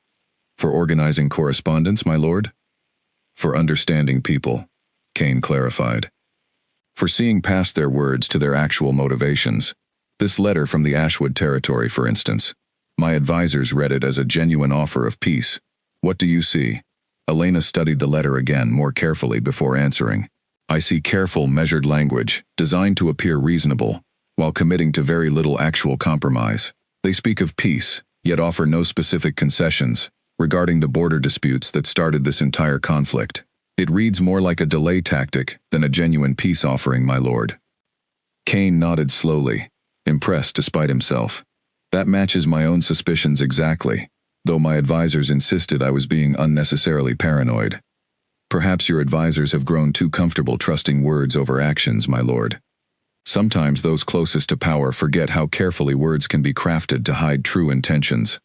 "For organizing correspondence, my lord?" "For understanding people," Kane clarified. "For seeing past their words to their actual motivations. This letter from the Ashwood territory, for instance. My advisors read it as a genuine offer of peace. What do you see?" Elena studied the letter again more carefully before answering. "I see careful, measured language, designed to appear reasonable, while committing to very little actual compromise. They speak of peace, yet offer no specific concessions regarding the border disputes that started this entire conflict. It reads more like a delay tactic than a genuine peace offering, my lord." Kane nodded slowly, impressed despite himself. "That matches my own suspicions exactly, though my advisors insisted I was being unnecessarily paranoid. Perhaps your advisors have grown too comfortable trusting words over actions, my lord. Sometimes those closest to power forget how carefully words can be crafted to hide true intentions."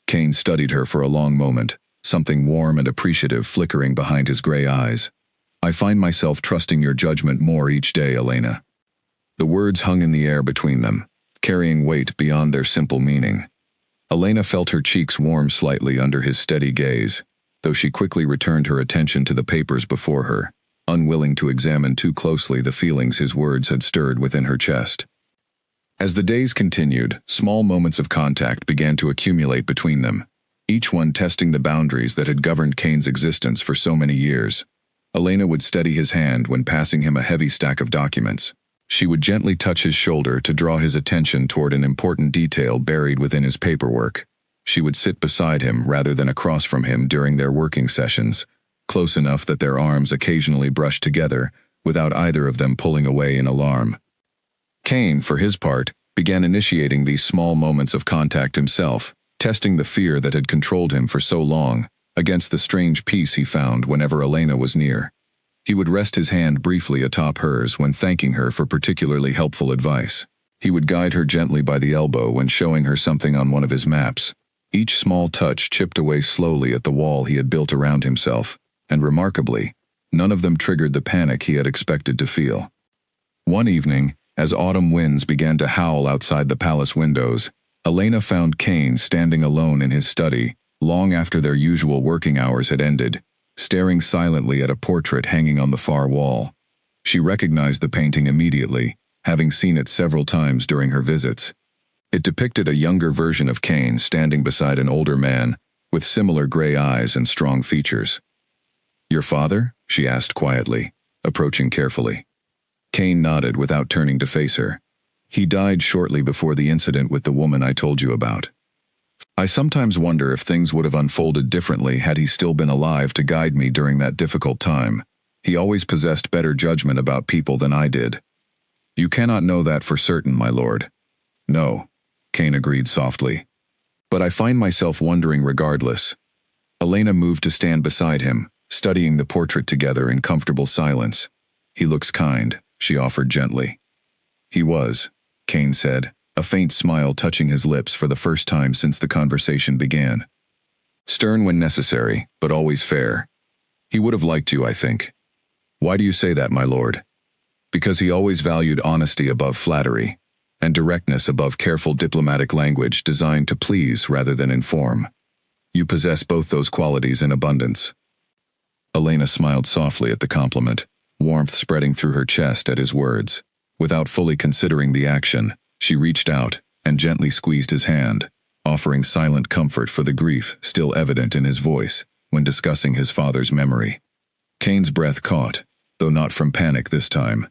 Kane studied her for a long moment, something warm and appreciative flickering behind his gray eyes. "I find myself trusting your judgment more each day, Elena." The words hung in the air between them, carrying weight beyond their simple meaning. Elena felt her cheeks warm slightly under his steady gaze, though she quickly returned her attention to the papers before her, unwilling to examine too closely the feelings his words had stirred within her chest. As the days continued, small moments of contact began to accumulate between them, each one testing the boundaries that had governed Kane's existence for so many years. Elena would steady his hand when passing him a heavy stack of documents. She would gently touch his shoulder to draw his attention toward an important detail buried within his paperwork. She would sit beside him rather than across from him during their working sessions, close enough that their arms occasionally brushed together, without either of them pulling away in alarm. Kane, for his part, began initiating these small moments of contact himself, testing the fear that had controlled him for so long, against the strange peace he found whenever Elena was near. He would rest his hand briefly atop hers when thanking her for particularly helpful advice. He would guide her gently by the elbow when showing her something on one of his maps. Each small touch chipped away slowly at the wall he had built around himself, and remarkably, none of them triggered the panic he had expected to feel. One evening, as autumn winds began to howl outside the palace windows, Elena found Kane standing alone in his study, long after their usual working hours had ended, staring silently at a portrait hanging on the far wall. She recognized the painting immediately, having seen it several times during her visits. It depicted a younger version of Kane standing beside an older man, with similar gray eyes and strong features. "Your father?" she asked quietly, approaching carefully. Kane nodded without turning to face her. "He died shortly before the incident with the woman I told you about. I sometimes wonder if things would have unfolded differently had he still been alive to guide me during that difficult time. He always possessed better judgment about people than I did." "You cannot know that for certain, my lord." "No," Kane agreed softly. "But I find myself wondering regardless." Elena moved to stand beside him, studying the portrait together in comfortable silence. "He looks kind," she offered gently. "He was," Kane said, a faint smile touching his lips for the first time since the conversation began. "Stern when necessary, but always fair. He would have liked you, I think." "Why do you say that, my lord?" "Because he always valued honesty above flattery, and directness above careful diplomatic language designed to please rather than inform. You possess both those qualities in abundance." Elena smiled softly at the compliment, warmth spreading through her chest at his words. Without fully considering the action, she reached out and gently squeezed his hand, offering silent comfort for the grief still evident in his voice when discussing his father's memory. Kane's breath caught, though not from panic this time.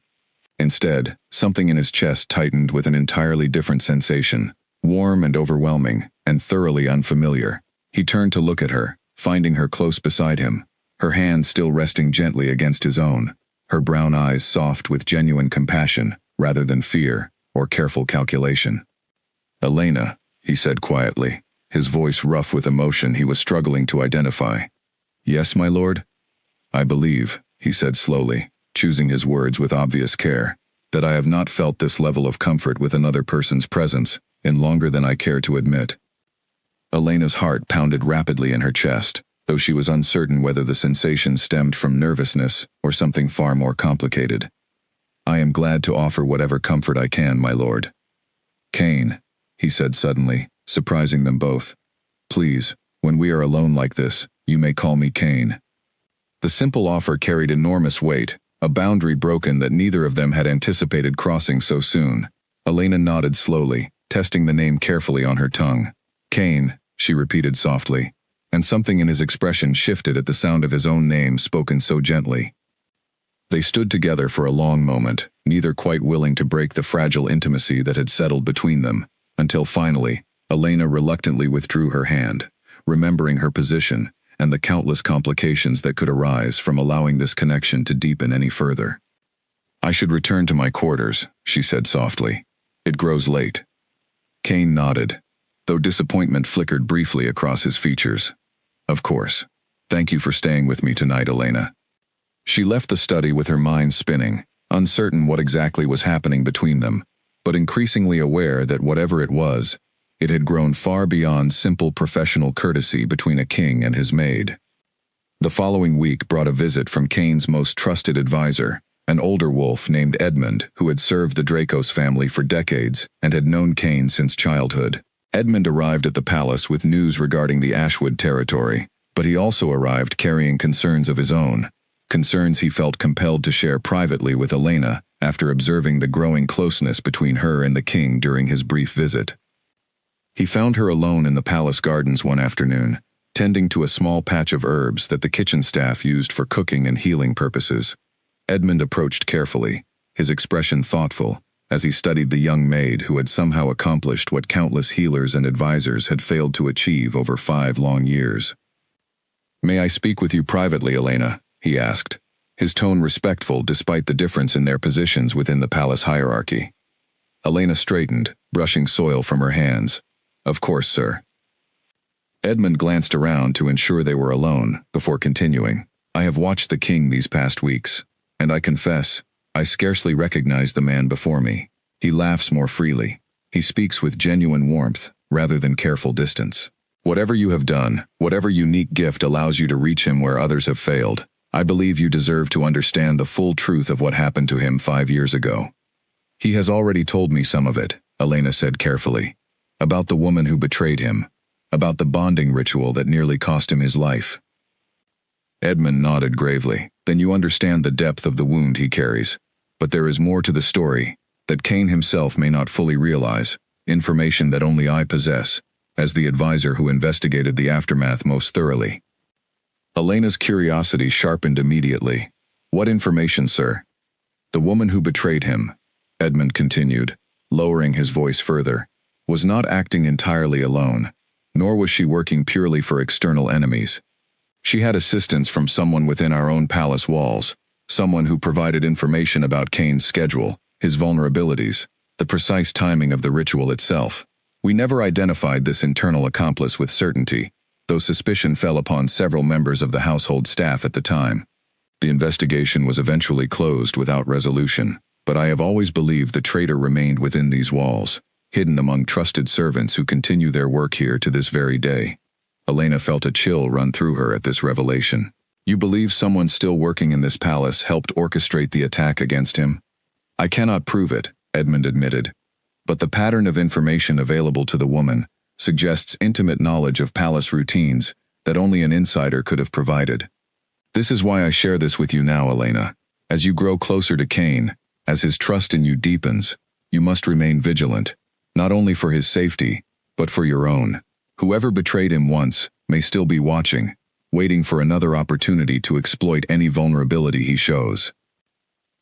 Instead, something in his chest tightened with an entirely different sensation, warm and overwhelming, and thoroughly unfamiliar. He turned to look at her, finding her close beside him, her hand still resting gently against his own, her brown eyes soft with genuine compassion rather than fear or careful calculation. "Elena," he said quietly, his voice rough with emotion he was struggling to identify. "Yes, my lord?" "I believe," he said slowly, choosing his words with obvious care, "that I have not felt this level of comfort with another person's presence in longer than I care to admit." Elena's heart pounded rapidly in her chest, though she was uncertain whether the sensation stemmed from nervousness or something far more complicated. "I am glad to offer whatever comfort I can, my lord." "Kane," he said suddenly, surprising them both. "Please, when we are alone like this, you may call me Kane." The simple offer carried enormous weight, a boundary broken that neither of them had anticipated crossing so soon. Elena nodded slowly, testing the name carefully on her tongue. "Kane," she repeated softly, and something in his expression shifted at the sound of his own name spoken so gently. They stood together for a long moment, neither quite willing to break the fragile intimacy that had settled between them, until finally, Elena reluctantly withdrew her hand, remembering her position and the countless complications that could arise from allowing this connection to deepen any further. "I should return to my quarters," she said softly. "It grows late." Kane nodded, though disappointment flickered briefly across his features. "Of course. Thank you for staying with me tonight, Elena." She left the study with her mind spinning, uncertain what exactly was happening between them, but increasingly aware that whatever it was, it had grown far beyond simple professional courtesy between a king and his maid. The following week brought a visit from Kane's most trusted advisor, an older wolf named Edmund who had served the Dracos family for decades and had known Cain since childhood. Edmund arrived at the palace with news regarding the Ashwood territory, but he also arrived carrying concerns of his own, concerns he felt compelled to share privately with Elena after observing the growing closeness between her and the king during his brief visit. He found her alone in the palace gardens one afternoon, tending to a small patch of herbs that the kitchen staff used for cooking and healing purposes. Edmund approached carefully, his expression thoughtful, as he studied the young maid who had somehow accomplished what countless healers and advisors had failed to achieve over 5 long years. "May I speak with you privately, Elena?" he asked, his tone respectful despite the difference in their positions within the palace hierarchy. Elena straightened, brushing soil from her hands. "Of course, sir." Edmund glanced around to ensure they were alone, before continuing. "I have watched the king these past weeks, and I confess, I scarcely recognize the man before me. He laughs more freely. He speaks with genuine warmth, rather than careful distance. Whatever you have done, whatever unique gift allows you to reach him where others have failed, I believe you deserve to understand the full truth of what happened to him 5 years ago." "He has already told me some of it," Elena said carefully. "About the woman who betrayed him. About the bonding ritual that nearly cost him his life." Edmund nodded gravely. "Then you understand the depth of the wound he carries. But there is more to the story, that Cain himself may not fully realize, information that only I possess, as the advisor who investigated the aftermath most thoroughly." Elena's curiosity sharpened immediately. "What information, sir?" "The woman who betrayed him," Edmund continued, lowering his voice further, "was not acting entirely alone, nor was she working purely for external enemies. She had assistance from someone within our own palace walls, someone who provided information about Cain's schedule, his vulnerabilities, the precise timing of the ritual itself. We never identified this internal accomplice with certainty, though suspicion fell upon several members of the household staff at the time. The investigation was eventually closed without resolution, but I have always believed the traitor remained within these walls, hidden among trusted servants who continue their work here to this very day." Elena felt a chill run through her at this revelation. "You believe someone still working in this palace helped orchestrate the attack against him?" "I cannot prove it," Edmund admitted. "But the pattern of information available to the woman suggests intimate knowledge of palace routines that only an insider could have provided. This is why I share this with you now, Elena. As you grow closer to Cain, as his trust in you deepens, you must remain vigilant, not only for his safety, but for your own. Whoever betrayed him once may still be watching, waiting for another opportunity to exploit any vulnerability he shows."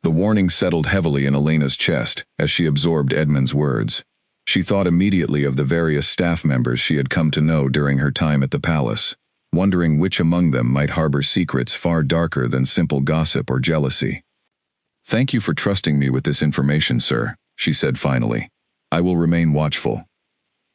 The warning settled heavily in Elena's chest as she absorbed Edmund's words. She thought immediately of the various staff members she had come to know during her time at the palace, wondering which among them might harbor secrets far darker than simple gossip or jealousy. "Thank you for trusting me with this information, sir," she said finally. "I will remain watchful."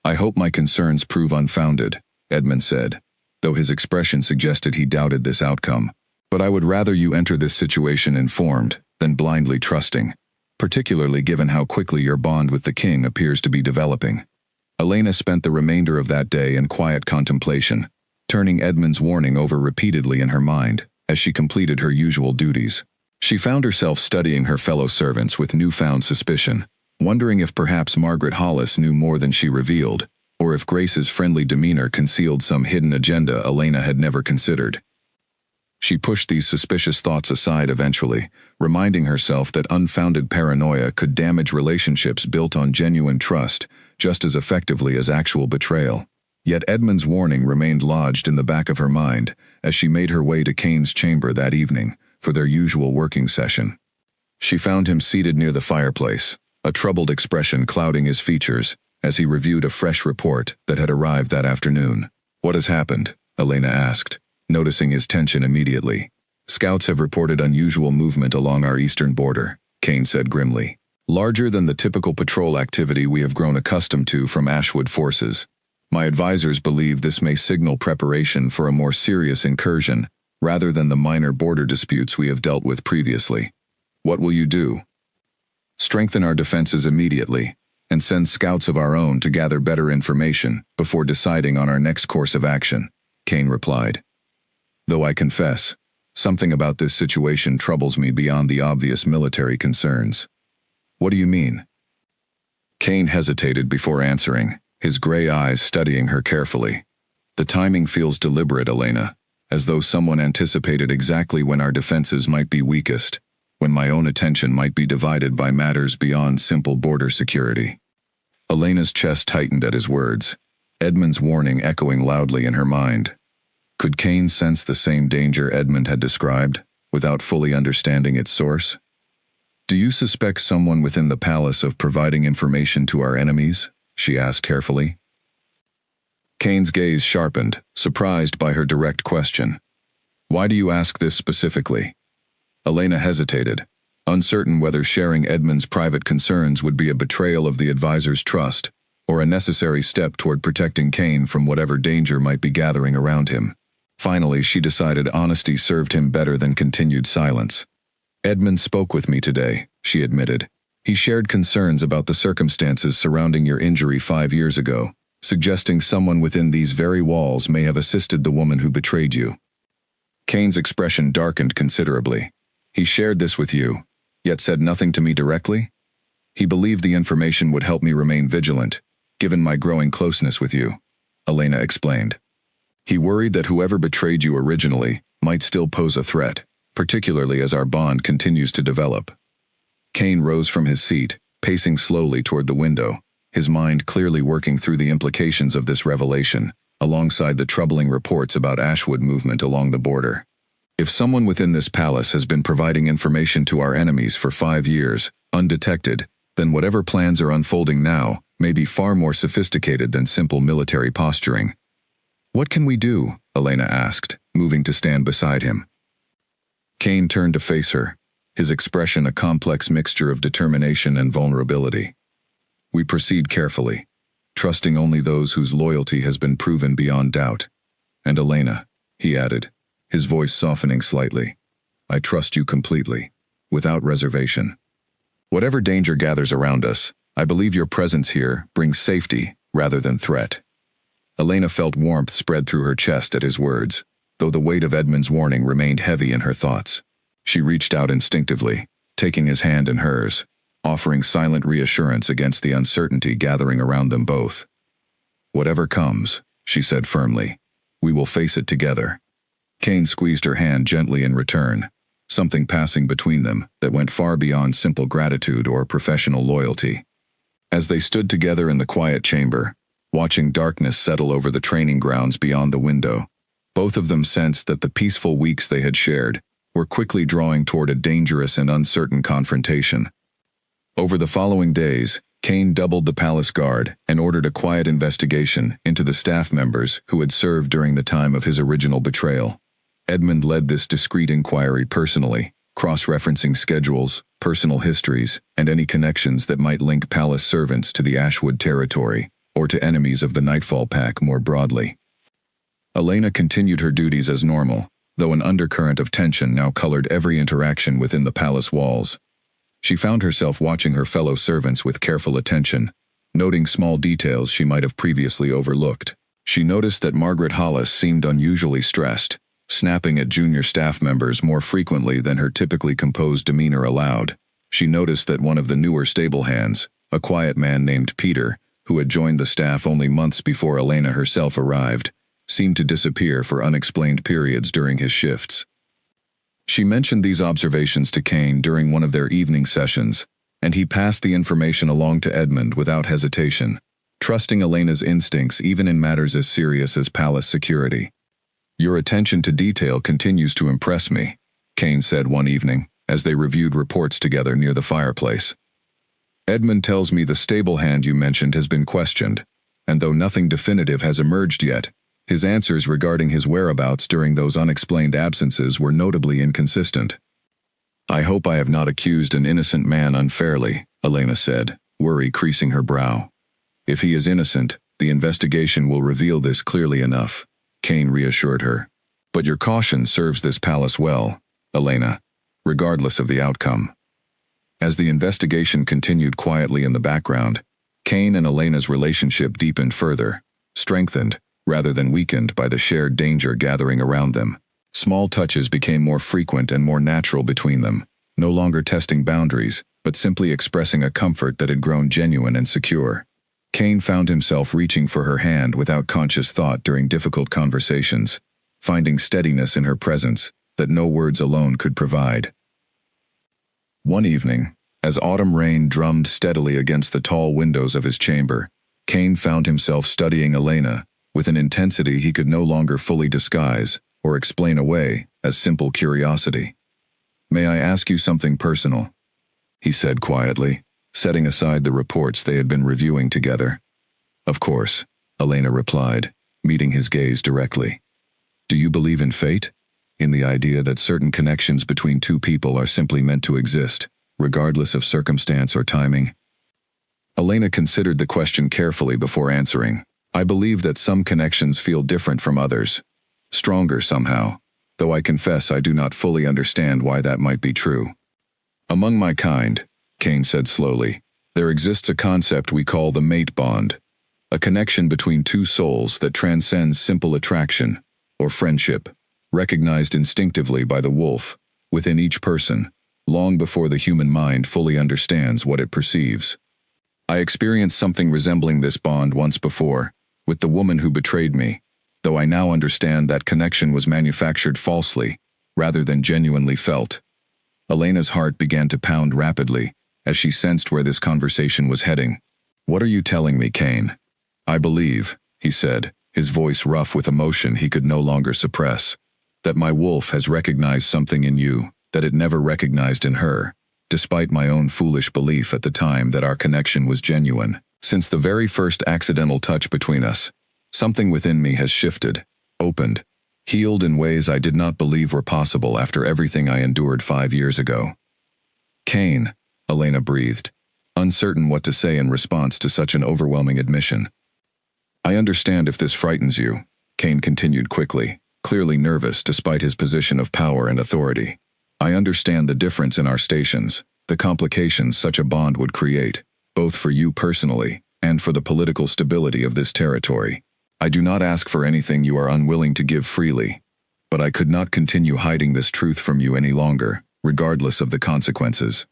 "I hope my concerns prove unfounded," Edmund said, though his expression suggested he doubted this outcome. "But I would rather you enter this situation informed than blindly trusting, particularly given how quickly your bond with the king appears to be developing." Elena spent the remainder of that day in quiet contemplation, turning Edmund's warning over repeatedly in her mind as she completed her usual duties. She found herself studying her fellow servants with newfound suspicion, wondering if perhaps Margaret Hollis knew more than she revealed, or if Grace's friendly demeanor concealed some hidden agenda Elena had never considered. She pushed these suspicious thoughts aside eventually, reminding herself that unfounded paranoia could damage relationships built on genuine trust just as effectively as actual betrayal. Yet Edmund's warning remained lodged in the back of her mind as she made her way to Cain's chamber that evening for their usual working session. She found him seated near the fireplace, a troubled expression clouding his features as he reviewed a fresh report that had arrived that afternoon. "What has happened?" Elena asked, noticing his tension immediately. "Scouts have reported unusual movement along our eastern border," Cain said grimly. "Larger than the typical patrol activity we have grown accustomed to from Ashwood forces. My advisors believe this may signal preparation for a more serious incursion, rather than the minor border disputes we have dealt with previously. What will you do?" "Strengthen our defenses immediately, and send scouts of our own to gather better information before deciding on our next course of action," Cain replied. "Though I confess, Something about this situation troubles me beyond the obvious military concerns. What do you mean? Kane hesitated before answering, his gray eyes studying her carefully. The timing feels deliberate, Elena, as though someone anticipated exactly when our defenses might be weakest, when my own attention might be divided by matters beyond simple border security. Elena's chest tightened at his words, Edmund's warning echoing loudly in her mind. Could Kane sense the same danger Edmund had described, without fully understanding its source? Do you suspect someone within the palace of providing information to our enemies? She asked carefully. Kane's gaze sharpened, surprised by her direct question. Why do you ask this specifically? Elena hesitated, uncertain whether sharing Edmund's private concerns would be a betrayal of the advisor's trust, or a necessary step toward protecting Kane from whatever danger might be gathering around him. Finally, she decided honesty served him better than continued silence. Edmund spoke with me today, she admitted. He shared concerns about the circumstances surrounding your injury 5 years ago, suggesting someone within these very walls may have assisted the woman who betrayed you. Kane's expression darkened considerably. He shared this with you, yet said nothing to me directly? He believed the information would help me remain vigilant, given my growing closeness with you, Elena explained. He worried that whoever betrayed you originally might still pose a threat, particularly as our bond continues to develop. Kane rose from his seat, pacing slowly toward the window, his mind clearly working through the implications of this revelation, alongside the troubling reports about Ashwood movement along the border. If someone within this palace has been providing information to our enemies for 5 years, undetected, then whatever plans are unfolding now may be far more sophisticated than simple military posturing. What can we do? Elena asked, moving to stand beside him. Kane turned to face her, his expression a complex mixture of determination and vulnerability. We proceed carefully, trusting only those whose loyalty has been proven beyond doubt. And Elena, he added, his voice softening slightly, I trust you completely, without reservation. Whatever danger gathers around us, I believe your presence here brings safety rather than threat. Elena felt warmth spread through her chest at his words, though the weight of Edmund's warning remained heavy in her thoughts. She reached out instinctively, taking his hand in hers, offering silent reassurance against the uncertainty gathering around them both. Whatever comes, she said firmly, we will face it together. Kane squeezed her hand gently in return, something passing between them that went far beyond simple gratitude or professional loyalty. As they stood together in the quiet chamber, watching darkness settle over the training grounds beyond the window, both of them sensed that the peaceful weeks they had shared were quickly drawing toward a dangerous and uncertain confrontation. Over the following days, Kane doubled the palace guard and ordered a quiet investigation into the staff members who had served during the time of his original betrayal. Edmund led this discreet inquiry personally, cross-referencing schedules, personal histories, and any connections that might link palace servants to the Ashwood territory, or to enemies of the Nightfall Pack more broadly. Elena continued her duties as normal, though an undercurrent of tension now colored every interaction within the palace walls. She found herself watching her fellow servants with careful attention, noting small details she might have previously overlooked. She noticed that Margaret Hollis seemed unusually stressed, snapping at junior staff members more frequently than her typically composed demeanor allowed. She noticed that one of the newer stable hands, a quiet man named Peter, who had joined the staff only months before Elena herself arrived, seemed to disappear for unexplained periods during his shifts. She mentioned these observations to Kane during one of their evening sessions, and he passed the information along to Edmund without hesitation, trusting Elena's instincts even in matters as serious as palace security. Your attention to detail continues to impress me, Kane said one evening, as they reviewed reports together near the fireplace. Edmund tells me the stable hand you mentioned has been questioned, and though nothing definitive has emerged yet, his answers regarding his whereabouts during those unexplained absences were notably inconsistent. I hope I have not accused an innocent man unfairly, Elena said, worry creasing her brow. If he is innocent, the investigation will reveal this clearly enough, Kane reassured her. But your caution serves this palace well, Elena, regardless of the outcome. As the investigation continued quietly in the background, Kane and Elena's relationship deepened further, strengthened, rather than weakened by the shared danger gathering around them. Small touches became more frequent and more natural between them, no longer testing boundaries, but simply expressing a comfort that had grown genuine and secure. Kane found himself reaching for her hand without conscious thought during difficult conversations, finding steadiness in her presence that no words alone could provide. One evening, as autumn rain drummed steadily against the tall windows of his chamber, Kane found himself studying Elena with an intensity he could no longer fully disguise or explain away as simple curiosity. "May I ask you something personal?" he said quietly, setting aside the reports they had been reviewing together. "Of course," Elena replied, meeting his gaze directly. "Do you believe in fate? In the idea that certain connections between two people are simply meant to exist, regardless of circumstance or timing?" Elena considered the question carefully before answering. "I believe that some connections feel different from others, stronger somehow, though I confess I do not fully understand why that might be true. Among my kind," Kane said slowly, "there exists a concept we call the mate bond, a connection between two souls that transcends simple attraction, or friendship, recognized instinctively by the wolf, within each person, long before the human mind fully understands what it perceives. I experienced something resembling this bond once before, with the woman who betrayed me, though I now understand that connection was manufactured falsely, rather than genuinely felt." Elena's heart began to pound rapidly, as she sensed where this conversation was heading. "What are you telling me, Kane?" "I believe," he said, his voice rough with emotion he could no longer suppress, "that my wolf has recognized something in you that it never recognized in her, despite my own foolish belief at the time that our connection was genuine. Since the very first accidental touch between us, something within me has shifted, opened, healed in ways I did not believe were possible after everything I endured 5 years ago." "Kane," Elena breathed, uncertain what to say in response to such an overwhelming admission. "I understand if this frightens you," Kane continued quickly, clearly nervous despite his position of power and authority. "I understand the difference in our stations, the complications such a bond would create, both for you personally and for the political stability of this territory. I do not ask for anything you are unwilling to give freely, but I could not continue hiding this truth from you any longer, regardless of the consequences."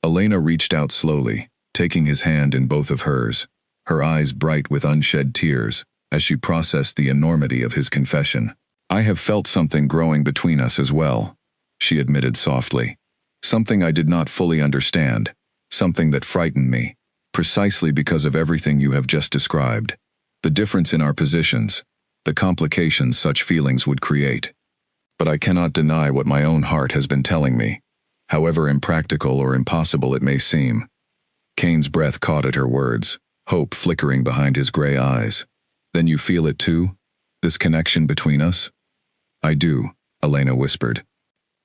Elena reached out slowly, taking his hand in both of hers, her eyes bright with unshed tears, as she processed the enormity of his confession. "I have felt something growing between us as well," she admitted softly. "Something I did not fully understand, something that frightened me, precisely because of everything you have just described. The difference in our positions, the complications such feelings would create. But I cannot deny what my own heart has been telling me, however impractical or impossible it may seem." Kane's breath caught at her words, hope flickering behind his gray eyes. "Then you feel it too? This connection between us?" "I do," Elena whispered.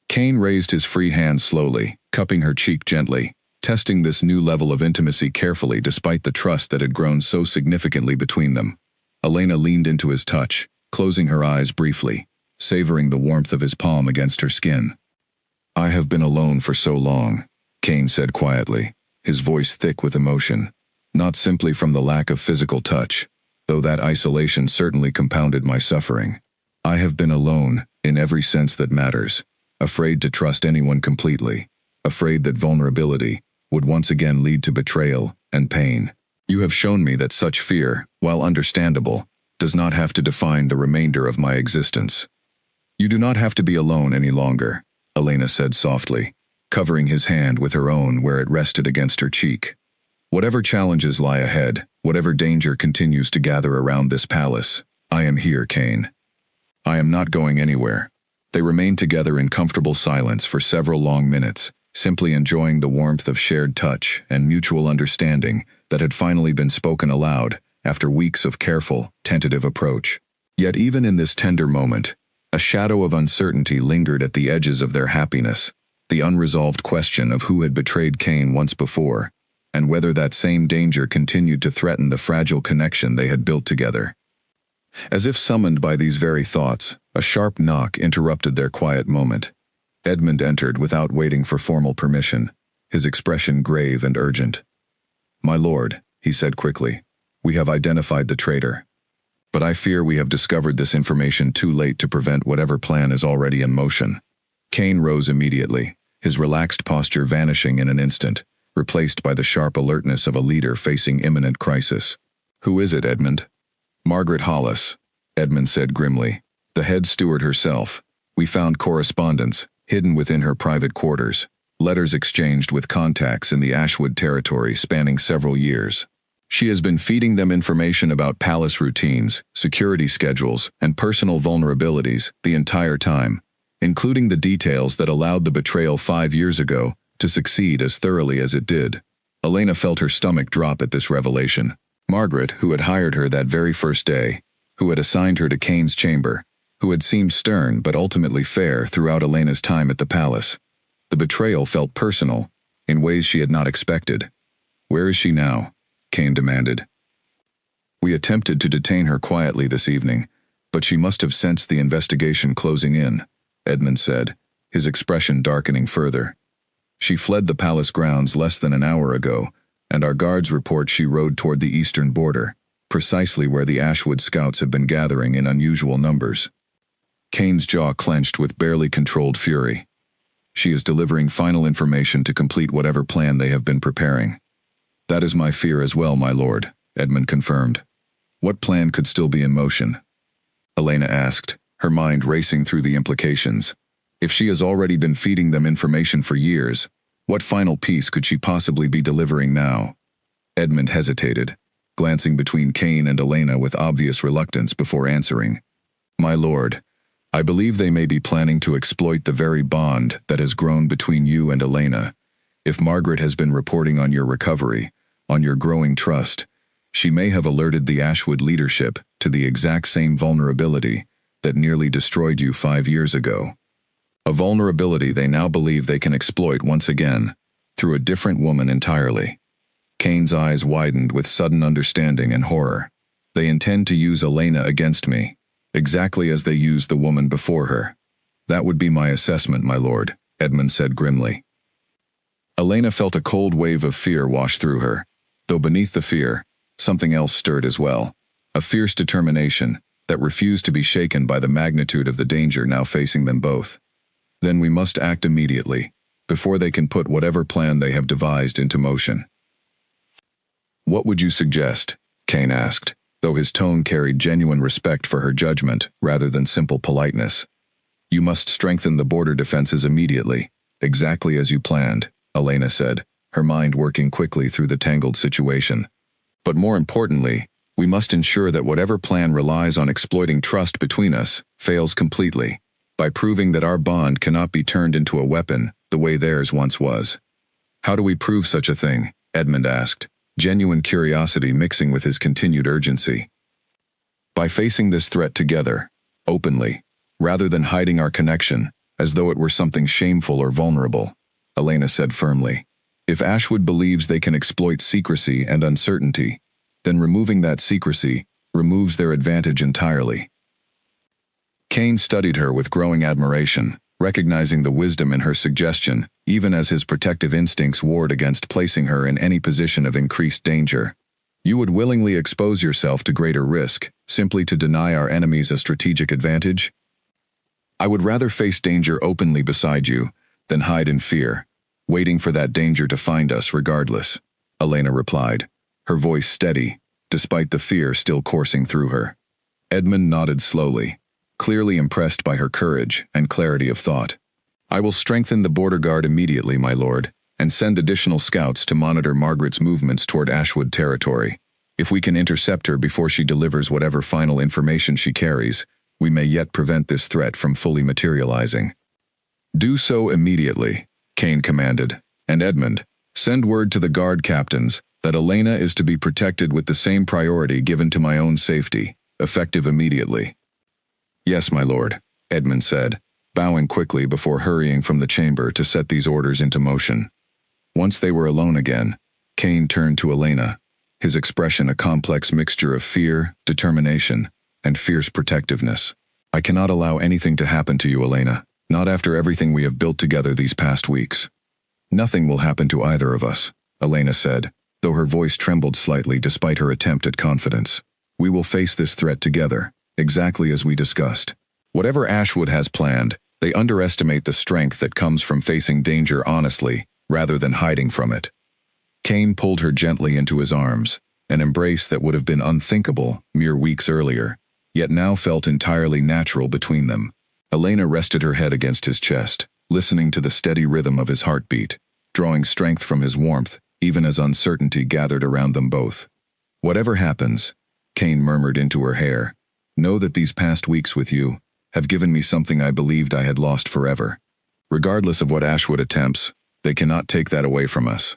Kane raised his free hand slowly, cupping her cheek gently, testing this new level of intimacy carefully despite the trust that had grown so significantly between them. Elena leaned into his touch, closing her eyes briefly, savoring the warmth of his palm against her skin. "I have been alone for so long," Kane said quietly, his voice thick with emotion, "not simply from the lack of physical touch, though that isolation certainly compounded my suffering. I have been alone, in every sense that matters, afraid to trust anyone completely, afraid that vulnerability would once again lead to betrayal and pain. You have shown me that such fear, while understandable, does not have to define the remainder of my existence." "You do not have to be alone any longer," Elena said softly, covering his hand with her own where it rested against her cheek. "Whatever challenges lie ahead, whatever danger continues to gather around this palace, I am here, Kane. I am not going anywhere." They remained together in comfortable silence for several long minutes, simply enjoying the warmth of shared touch and mutual understanding that had finally been spoken aloud after weeks of careful, tentative approach. Yet even in this tender moment, a shadow of uncertainty lingered at the edges of their happiness, the unresolved question of who had betrayed Kane once before, and whether that same danger continued to threaten the fragile connection they had built together. As if summoned by these very thoughts, a sharp knock interrupted their quiet moment. Edmund entered without waiting for formal permission, his expression grave and urgent. "My lord," he said quickly, "we have identified the traitor." But I fear we have discovered this information too late to prevent whatever plan is already in motion. Kane rose immediately, his relaxed posture vanishing in an instant, replaced by the sharp alertness of a leader facing imminent crisis. "Who is it, Edmund?" "Margaret Hollis," Edmund said grimly. "The head steward herself. We found correspondence, hidden within her private quarters, letters exchanged with contacts in the Ashwood territory spanning several years. She has been feeding them information about palace routines, security schedules, and personal vulnerabilities the entire time, including the details that allowed the betrayal 5 years ago to succeed as thoroughly as it did." Elena felt her stomach drop at this revelation. Margaret, who had hired her that very first day, who had assigned her to Kane's chamber, who had seemed stern but ultimately fair throughout Elena's time at the palace. The betrayal felt personal, in ways she had not expected. "Where is she now?" Kane demanded. "We attempted to detain her quietly this evening, but she must have sensed the investigation closing in," Edmund said, his expression darkening further. "She fled the palace grounds less than an hour ago, and our guards report she rode toward the eastern border, precisely where the Ashwood scouts have been gathering in unusual numbers." Kane's jaw clenched with barely controlled fury. "She is delivering final information to complete whatever plan they have been preparing." "That is my fear as well, my lord," Edmund confirmed. "What plan could still be in motion?" Elena asked, her mind racing through the implications. If she has already been feeding them information for years, what final piece could she possibly be delivering now? Edmund hesitated, glancing between Kane and Elena with obvious reluctance before answering. "My lord, I believe they may be planning to exploit the very bond that has grown between you and Elena. If Margaret has been reporting on your recovery, on your growing trust, she may have alerted the Ashwood leadership to the exact same vulnerability that nearly destroyed you 5 years ago. A vulnerability they now believe they can exploit once again, through a different woman entirely." Kane's eyes widened with sudden understanding and horror. "They intend to use Elena against me, exactly as they used the woman before her." "That would be my assessment, my lord," Edmund said grimly. Elena felt a cold wave of fear wash through her, though beneath the fear, something else stirred as well, a fierce determination that refused to be shaken by the magnitude of the danger now facing them both. "Then we must act immediately, before they can put whatever plan they have devised into motion." "What would you suggest?" Kane asked, though his tone carried genuine respect for her judgment rather than simple politeness. "You must strengthen the border defenses immediately, exactly as you planned," Elena said, her mind working quickly through the tangled situation. "But more importantly, we must ensure that whatever plan relies on exploiting trust between us fails completely, by proving that our bond cannot be turned into a weapon the way theirs once was." "How do we prove such a thing?" Edmund asked, genuine curiosity mixing with his continued urgency. "By facing this threat together, openly, rather than hiding our connection, as though it were something shameful or vulnerable," Elena said firmly. "If Ashwood believes they can exploit secrecy and uncertainty, then removing that secrecy removes their advantage entirely." Kane studied her with growing admiration, recognizing the wisdom in her suggestion, even as his protective instincts warred against placing her in any position of increased danger. "You would willingly expose yourself to greater risk, simply to deny our enemies a strategic advantage?" "I would rather face danger openly beside you, than hide in fear, waiting for that danger to find us regardless," Elena replied, her voice steady, despite the fear still coursing through her. Edmund nodded slowly, clearly impressed by her courage and clarity of thought. "I will strengthen the border guard immediately, my lord, and send additional scouts to monitor Margaret's movements toward Ashwood territory. If we can intercept her before she delivers whatever final information she carries, we may yet prevent this threat from fully materializing." "Do so immediately," Kane commanded, "and Edmund, send word to the guard captains that Elena is to be protected with the same priority given to my own safety, effective immediately." "Yes, my lord," Edmund said, bowing quickly before hurrying from the chamber to set these orders into motion. Once they were alone again, Kane turned to Elena, his expression a complex mixture of fear, determination, and fierce protectiveness. "I cannot allow anything to happen to you, Elena, not after everything we have built together these past weeks." "Nothing will happen to either of us," Elena said, though her voice trembled slightly despite her attempt at confidence. We will face this threat together, exactly as we discussed. Whatever Ashwood has planned, they underestimate the strength that comes from facing danger honestly, rather than hiding from it. Kane pulled her gently into his arms, an embrace that would have been unthinkable mere weeks earlier, yet now felt entirely natural between them. Elena rested her head against his chest, listening to the steady rhythm of his heartbeat, drawing strength from his warmth, even as uncertainty gathered around them both. "Whatever happens," Kane murmured into her hair, "know that these past weeks with you have given me something I believed I had lost forever. Regardless of what Ashwood attempts, they cannot take that away from us."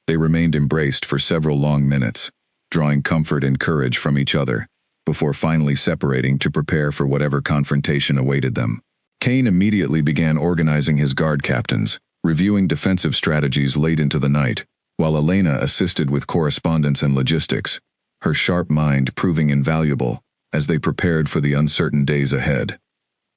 They remained embraced for several long minutes, drawing comfort and courage from each other, before finally separating to prepare for whatever confrontation awaited them. Kane immediately began organizing his guard captains, reviewing defensive strategies late into the night, while Elena assisted with correspondence and logistics, her sharp mind proving invaluable as they prepared for the uncertain days ahead.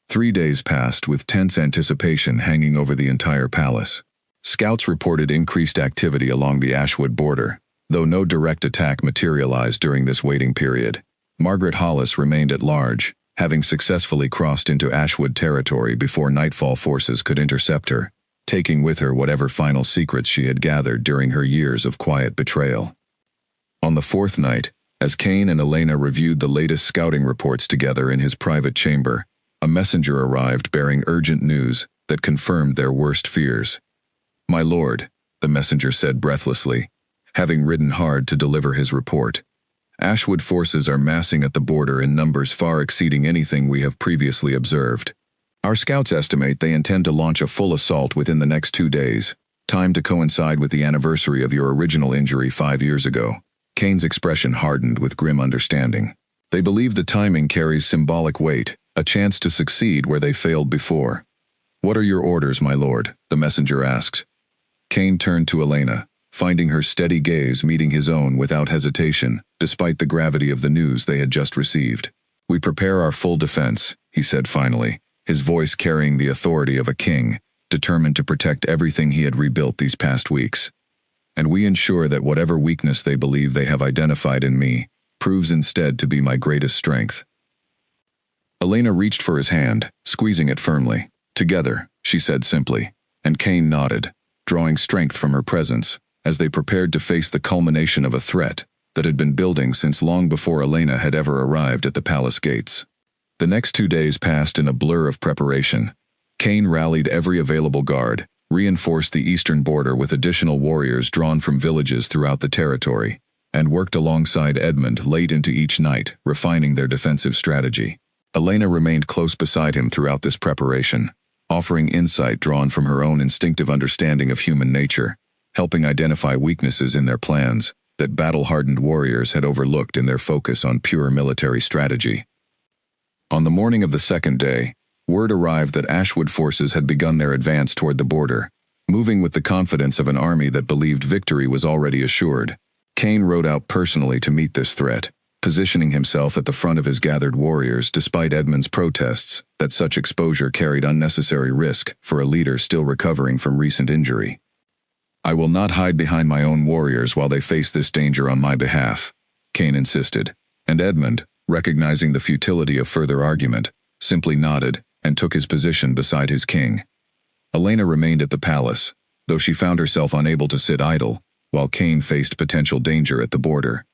3 days passed with tense anticipation hanging over the entire palace. Scouts reported increased activity along the Ashwood border, though no direct attack materialized during this waiting period. Margaret Hollis remained at large, having successfully crossed into Ashwood territory before Nightfall forces could intercept her, taking with her whatever final secrets she had gathered during her years of quiet betrayal. On the 4th night, as Kane and Elena reviewed the latest scouting reports together in his private chamber, a messenger arrived bearing urgent news that confirmed their worst fears. "My lord," the messenger said breathlessly, having ridden hard to deliver his report, "Ashwood forces are massing at the border in numbers far exceeding anything we have previously observed. Our scouts estimate they intend to launch a full assault within the next 2 days, timed to coincide with the anniversary of your original injury 5 years ago." Kane's expression hardened with grim understanding. "They believe the timing carries symbolic weight, a chance to succeed where they failed before." "What are your orders, my lord?" the messenger asked. Kane turned to Elena, finding her steady gaze meeting his own without hesitation, despite the gravity of the news they had just received. "We prepare our full defense," he said finally, his voice carrying the authority of a king, determined to protect everything he had rebuilt these past weeks. "And we ensure that whatever weakness they believe they have identified in me proves instead to be my greatest strength." Elena reached for his hand, squeezing it firmly. "Together," she said simply, and Kane nodded, drawing strength from her presence, as they prepared to face the culmination of a threat that had been building since long before Elena had ever arrived at the palace gates. The next 2 days passed in a blur of preparation. Kane rallied every available guard, reinforced the eastern border with additional warriors drawn from villages throughout the territory, and worked alongside Edmund late into each night, refining their defensive strategy. Elena remained close beside him throughout this preparation, offering insight drawn from her own instinctive understanding of human nature, helping identify weaknesses in their plans that battle-hardened warriors had overlooked in their focus on pure military strategy. On the morning of the 2nd day, word arrived that Ashwood forces had begun their advance toward the border, moving with the confidence of an army that believed victory was already assured. Kane rode out personally to meet this threat, positioning himself at the front of his gathered warriors despite Edmund's protests that such exposure carried unnecessary risk for a leader still recovering from recent injury. "I will not hide behind my own warriors while they face this danger on my behalf," Kane insisted, and Edmund, recognizing the futility of further argument, simply nodded and took his position beside his king. Elena remained at the palace, though she found herself unable to sit idle, while Kane faced potential danger at the border.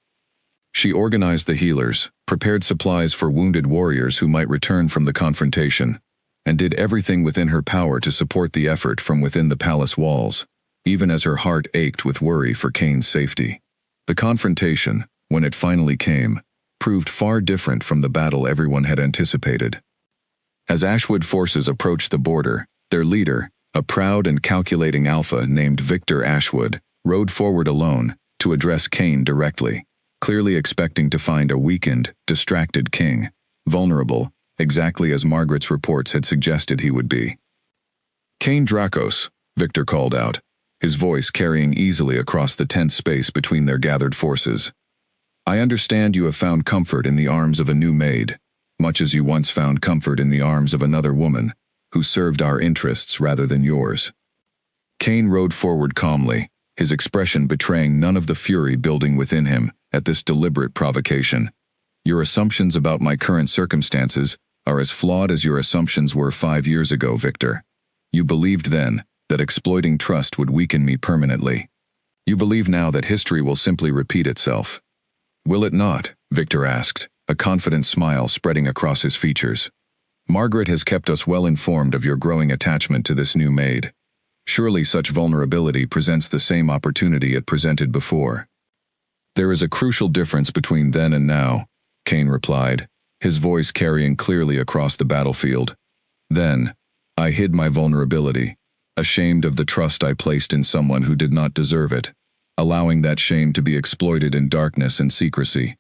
She organized the healers, prepared supplies for wounded warriors who might return from the confrontation, and did everything within her power to support the effort from within the palace walls, even as her heart ached with worry for Kane's safety. The confrontation, when it finally came, proved far different from the battle everyone had anticipated. As Ashwood forces approached the border, their leader, a proud and calculating alpha named Victor Ashwood, rode forward alone to address Kane directly, clearly expecting to find a weakened, distracted king, vulnerable, exactly as Margaret's reports had suggested he would be. "Kane Dracos," Victor called out, his voice carrying easily across the tense space between their gathered forces. "I understand you have found comfort in the arms of a new maid, much as you once found comfort in the arms of another woman, who served our interests rather than yours." Kane rode forward calmly, his expression betraying none of the fury building within him at this deliberate provocation. Your assumptions about my current circumstances are as flawed as your assumptions were 5 years ago, Victor. You believed then that exploiting trust would weaken me permanently. You believe now that history will simply repeat itself. Will it not? Victor asked, a confident smile spreading across his features. Margaret has kept us well informed of your growing attachment to this new maid. Surely such vulnerability presents the same opportunity it presented before. There is a crucial difference between then and now, Kane replied, his voice carrying clearly across the battlefield. Then, I hid my vulnerability, ashamed of the trust I placed in someone who did not deserve it, allowing that shame to be exploited in darkness and secrecy.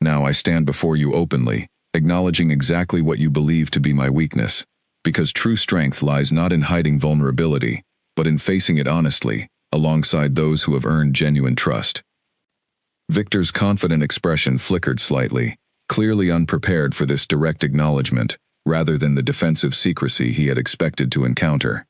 Now I stand before you openly, acknowledging exactly what you believe to be my weakness, because true strength lies not in hiding vulnerability, but in facing it honestly, alongside those who have earned genuine trust. Victor's confident expression flickered slightly, clearly unprepared for this direct acknowledgement, rather than the defensive secrecy he had expected to encounter.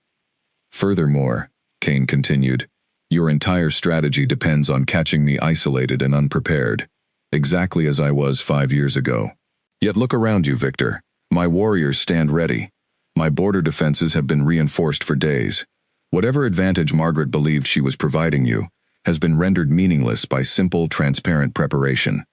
Furthermore, Kane continued, your entire strategy depends on catching me isolated and unprepared, exactly as I was 5 years ago. Yet look around you, Victor. My warriors stand ready. My border defenses have been reinforced for days. Whatever advantage Margaret believed she was providing you has been rendered meaningless by simple, transparent preparation.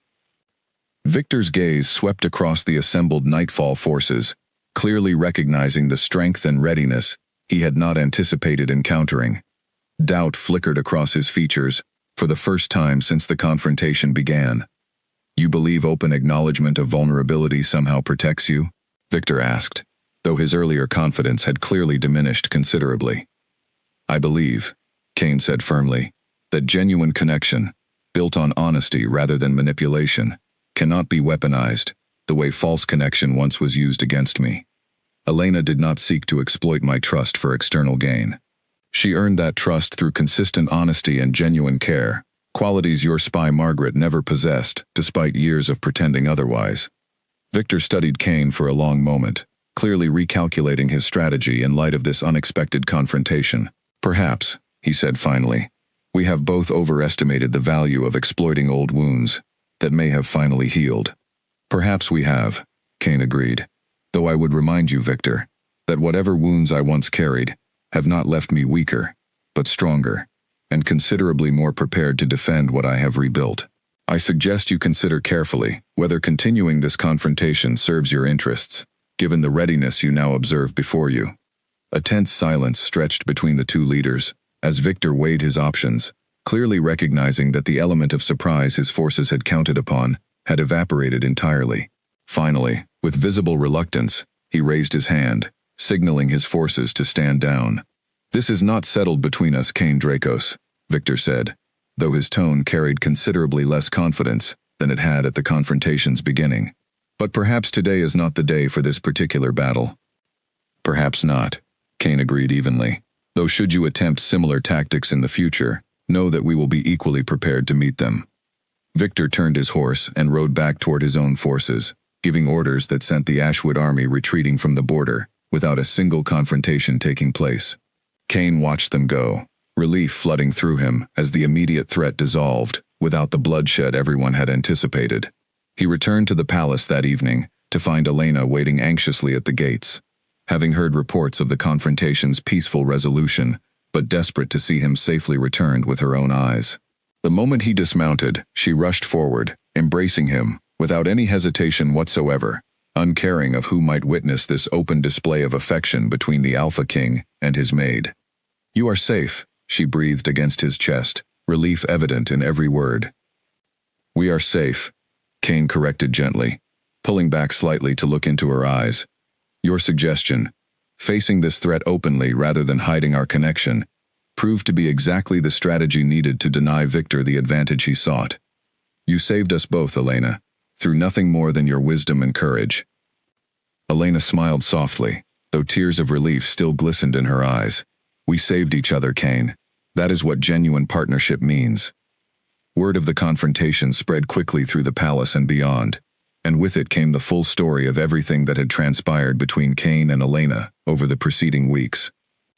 Victor's gaze swept across the assembled Nightfall forces, clearly recognizing the strength and readiness he had not anticipated encountering. Doubt flickered across his features, for the first time since the confrontation began. You believe open acknowledgement of vulnerability somehow protects you? Victor asked, though his earlier confidence had clearly diminished considerably. I believe, Kane said firmly, that genuine connection, built on honesty rather than manipulation, cannot be weaponized, the way false connection once was used against me. Elena did not seek to exploit my trust for external gain. She earned that trust through consistent honesty and genuine care, qualities your spy Margaret never possessed, despite years of pretending otherwise. Victor studied Kane for a long moment, clearly recalculating his strategy in light of this unexpected confrontation. Perhaps, he said finally, we have both overestimated the value of exploiting old wounds that may have finally healed. Perhaps we have, Kane agreed, though I would remind you, Victor, that whatever wounds I once carried have not left me weaker, but stronger, and considerably more prepared to defend what I have rebuilt. I suggest you consider carefully whether continuing this confrontation serves your interests, given the readiness you now observe before you. A tense silence stretched between the two leaders, as Victor weighed his options, clearly recognizing that the element of surprise his forces had counted upon had evaporated entirely. Finally, with visible reluctance, he raised his hand, signaling his forces to stand down. This is not settled between us, Kane Dracos, Victor said, though his tone carried considerably less confidence than it had at the confrontation's beginning. But perhaps today is not the day for this particular battle. Perhaps not, Kane agreed evenly, though should you attempt similar tactics in the future, know that we will be equally prepared to meet them. Victor turned his horse and rode back toward his own forces, giving orders that sent the Ashwood army retreating from the border, without a single confrontation taking place. Kane watched them go, relief flooding through him as the immediate threat dissolved, without the bloodshed everyone had anticipated. He returned to the palace that evening, to find Elena waiting anxiously at the gates. Having heard reports of the confrontation's peaceful resolution, but desperate to see him safely returned with her own eyes. The moment he dismounted, she rushed forward, embracing him, without any hesitation whatsoever, uncaring of who might witness this open display of affection between the Alpha King and his maid. You are safe, she breathed against his chest, relief evident in every word. We are safe, Kane corrected gently, pulling back slightly to look into her eyes. Your suggestion, facing this threat openly rather than hiding our connection, proved to be exactly the strategy needed to deny Victor the advantage he sought. You saved us both, Elena, through nothing more than your wisdom and courage. Elena smiled softly, though tears of relief still glistened in her eyes. We saved each other, Kane. That is what genuine partnership means. Word of the confrontation spread quickly through the palace and beyond, and with it came the full story of everything that had transpired between Kane and Elena over the preceding weeks.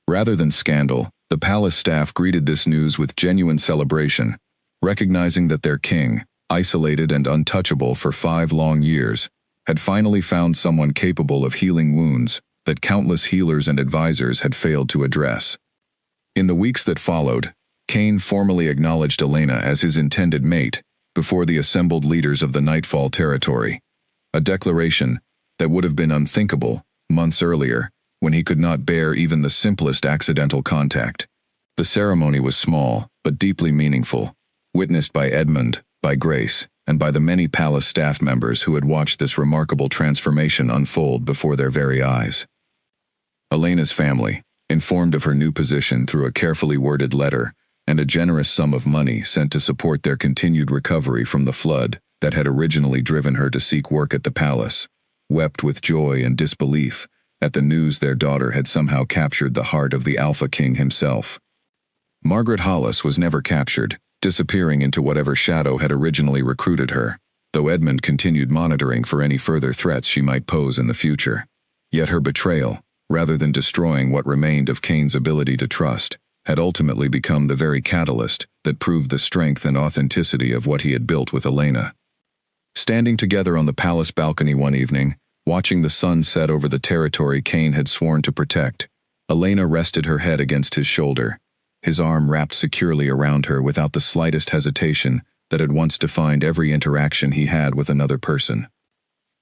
Rather than scandal, the palace staff greeted this news with genuine celebration, recognizing that their king, isolated and untouchable for 5 long years, had finally found someone capable of healing wounds that countless healers and advisors had failed to address. In the weeks that followed, Cain formally acknowledged Elena as his intended mate before the assembled leaders of the Nightfall territory, a declaration that would have been unthinkable months earlier when he could not bear even the simplest accidental contact. The ceremony was small but deeply meaningful, witnessed by Edmund, by Grace, and by the many palace staff members who had watched this remarkable transformation unfold before their very eyes. Elena's family, informed of her new position through a carefully worded letter and a generous sum of money sent to support their continued recovery from the flood that had originally driven her to seek work at the palace, wept with joy and disbelief at the news their daughter had somehow captured the heart of the Alpha King himself. Margaret Hollis was never captured, disappearing into whatever shadow had originally recruited her, though Edmund continued monitoring for any further threats she might pose in the future. Yet her betrayal, rather than destroying what remained of Cain's ability to trust, had ultimately become the very catalyst that proved the strength and authenticity of what he had built with Elena. Standing together on the palace balcony one evening, watching the sun set over the territory Cain had sworn to protect, Elena rested her head against his shoulder, his arm wrapped securely around her without the slightest hesitation that had once defined every interaction he had with another person.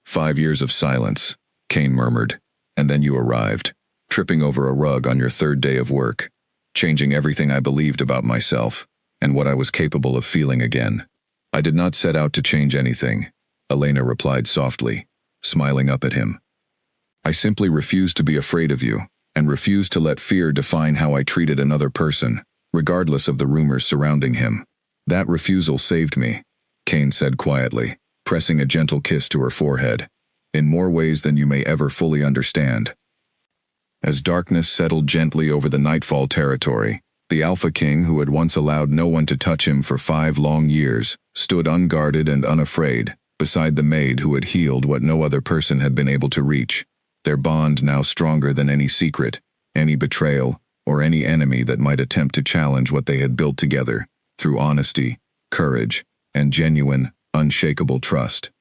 5 years of silence, Cain murmured, and then you arrived, tripping over a rug on your 3rd day of work, changing everything I believed about myself and what I was capable of feeling again. I did not set out to change anything, Elena replied softly, smiling up at him. I simply refused to be afraid of you, and refused to let fear define how I treated another person, regardless of the rumors surrounding him. That refusal saved me, Cain said quietly, pressing a gentle kiss to her forehead, in more ways than you may ever fully understand. As darkness settled gently over the Nightfall territory, the Alpha King, who had once allowed no one to touch him for 5 long years, stood unguarded and unafraid, beside the maid who had healed what no other person had been able to reach, their bond now stronger than any secret, any betrayal, or any enemy that might attempt to challenge what they had built together, through honesty, courage, and genuine, unshakable trust.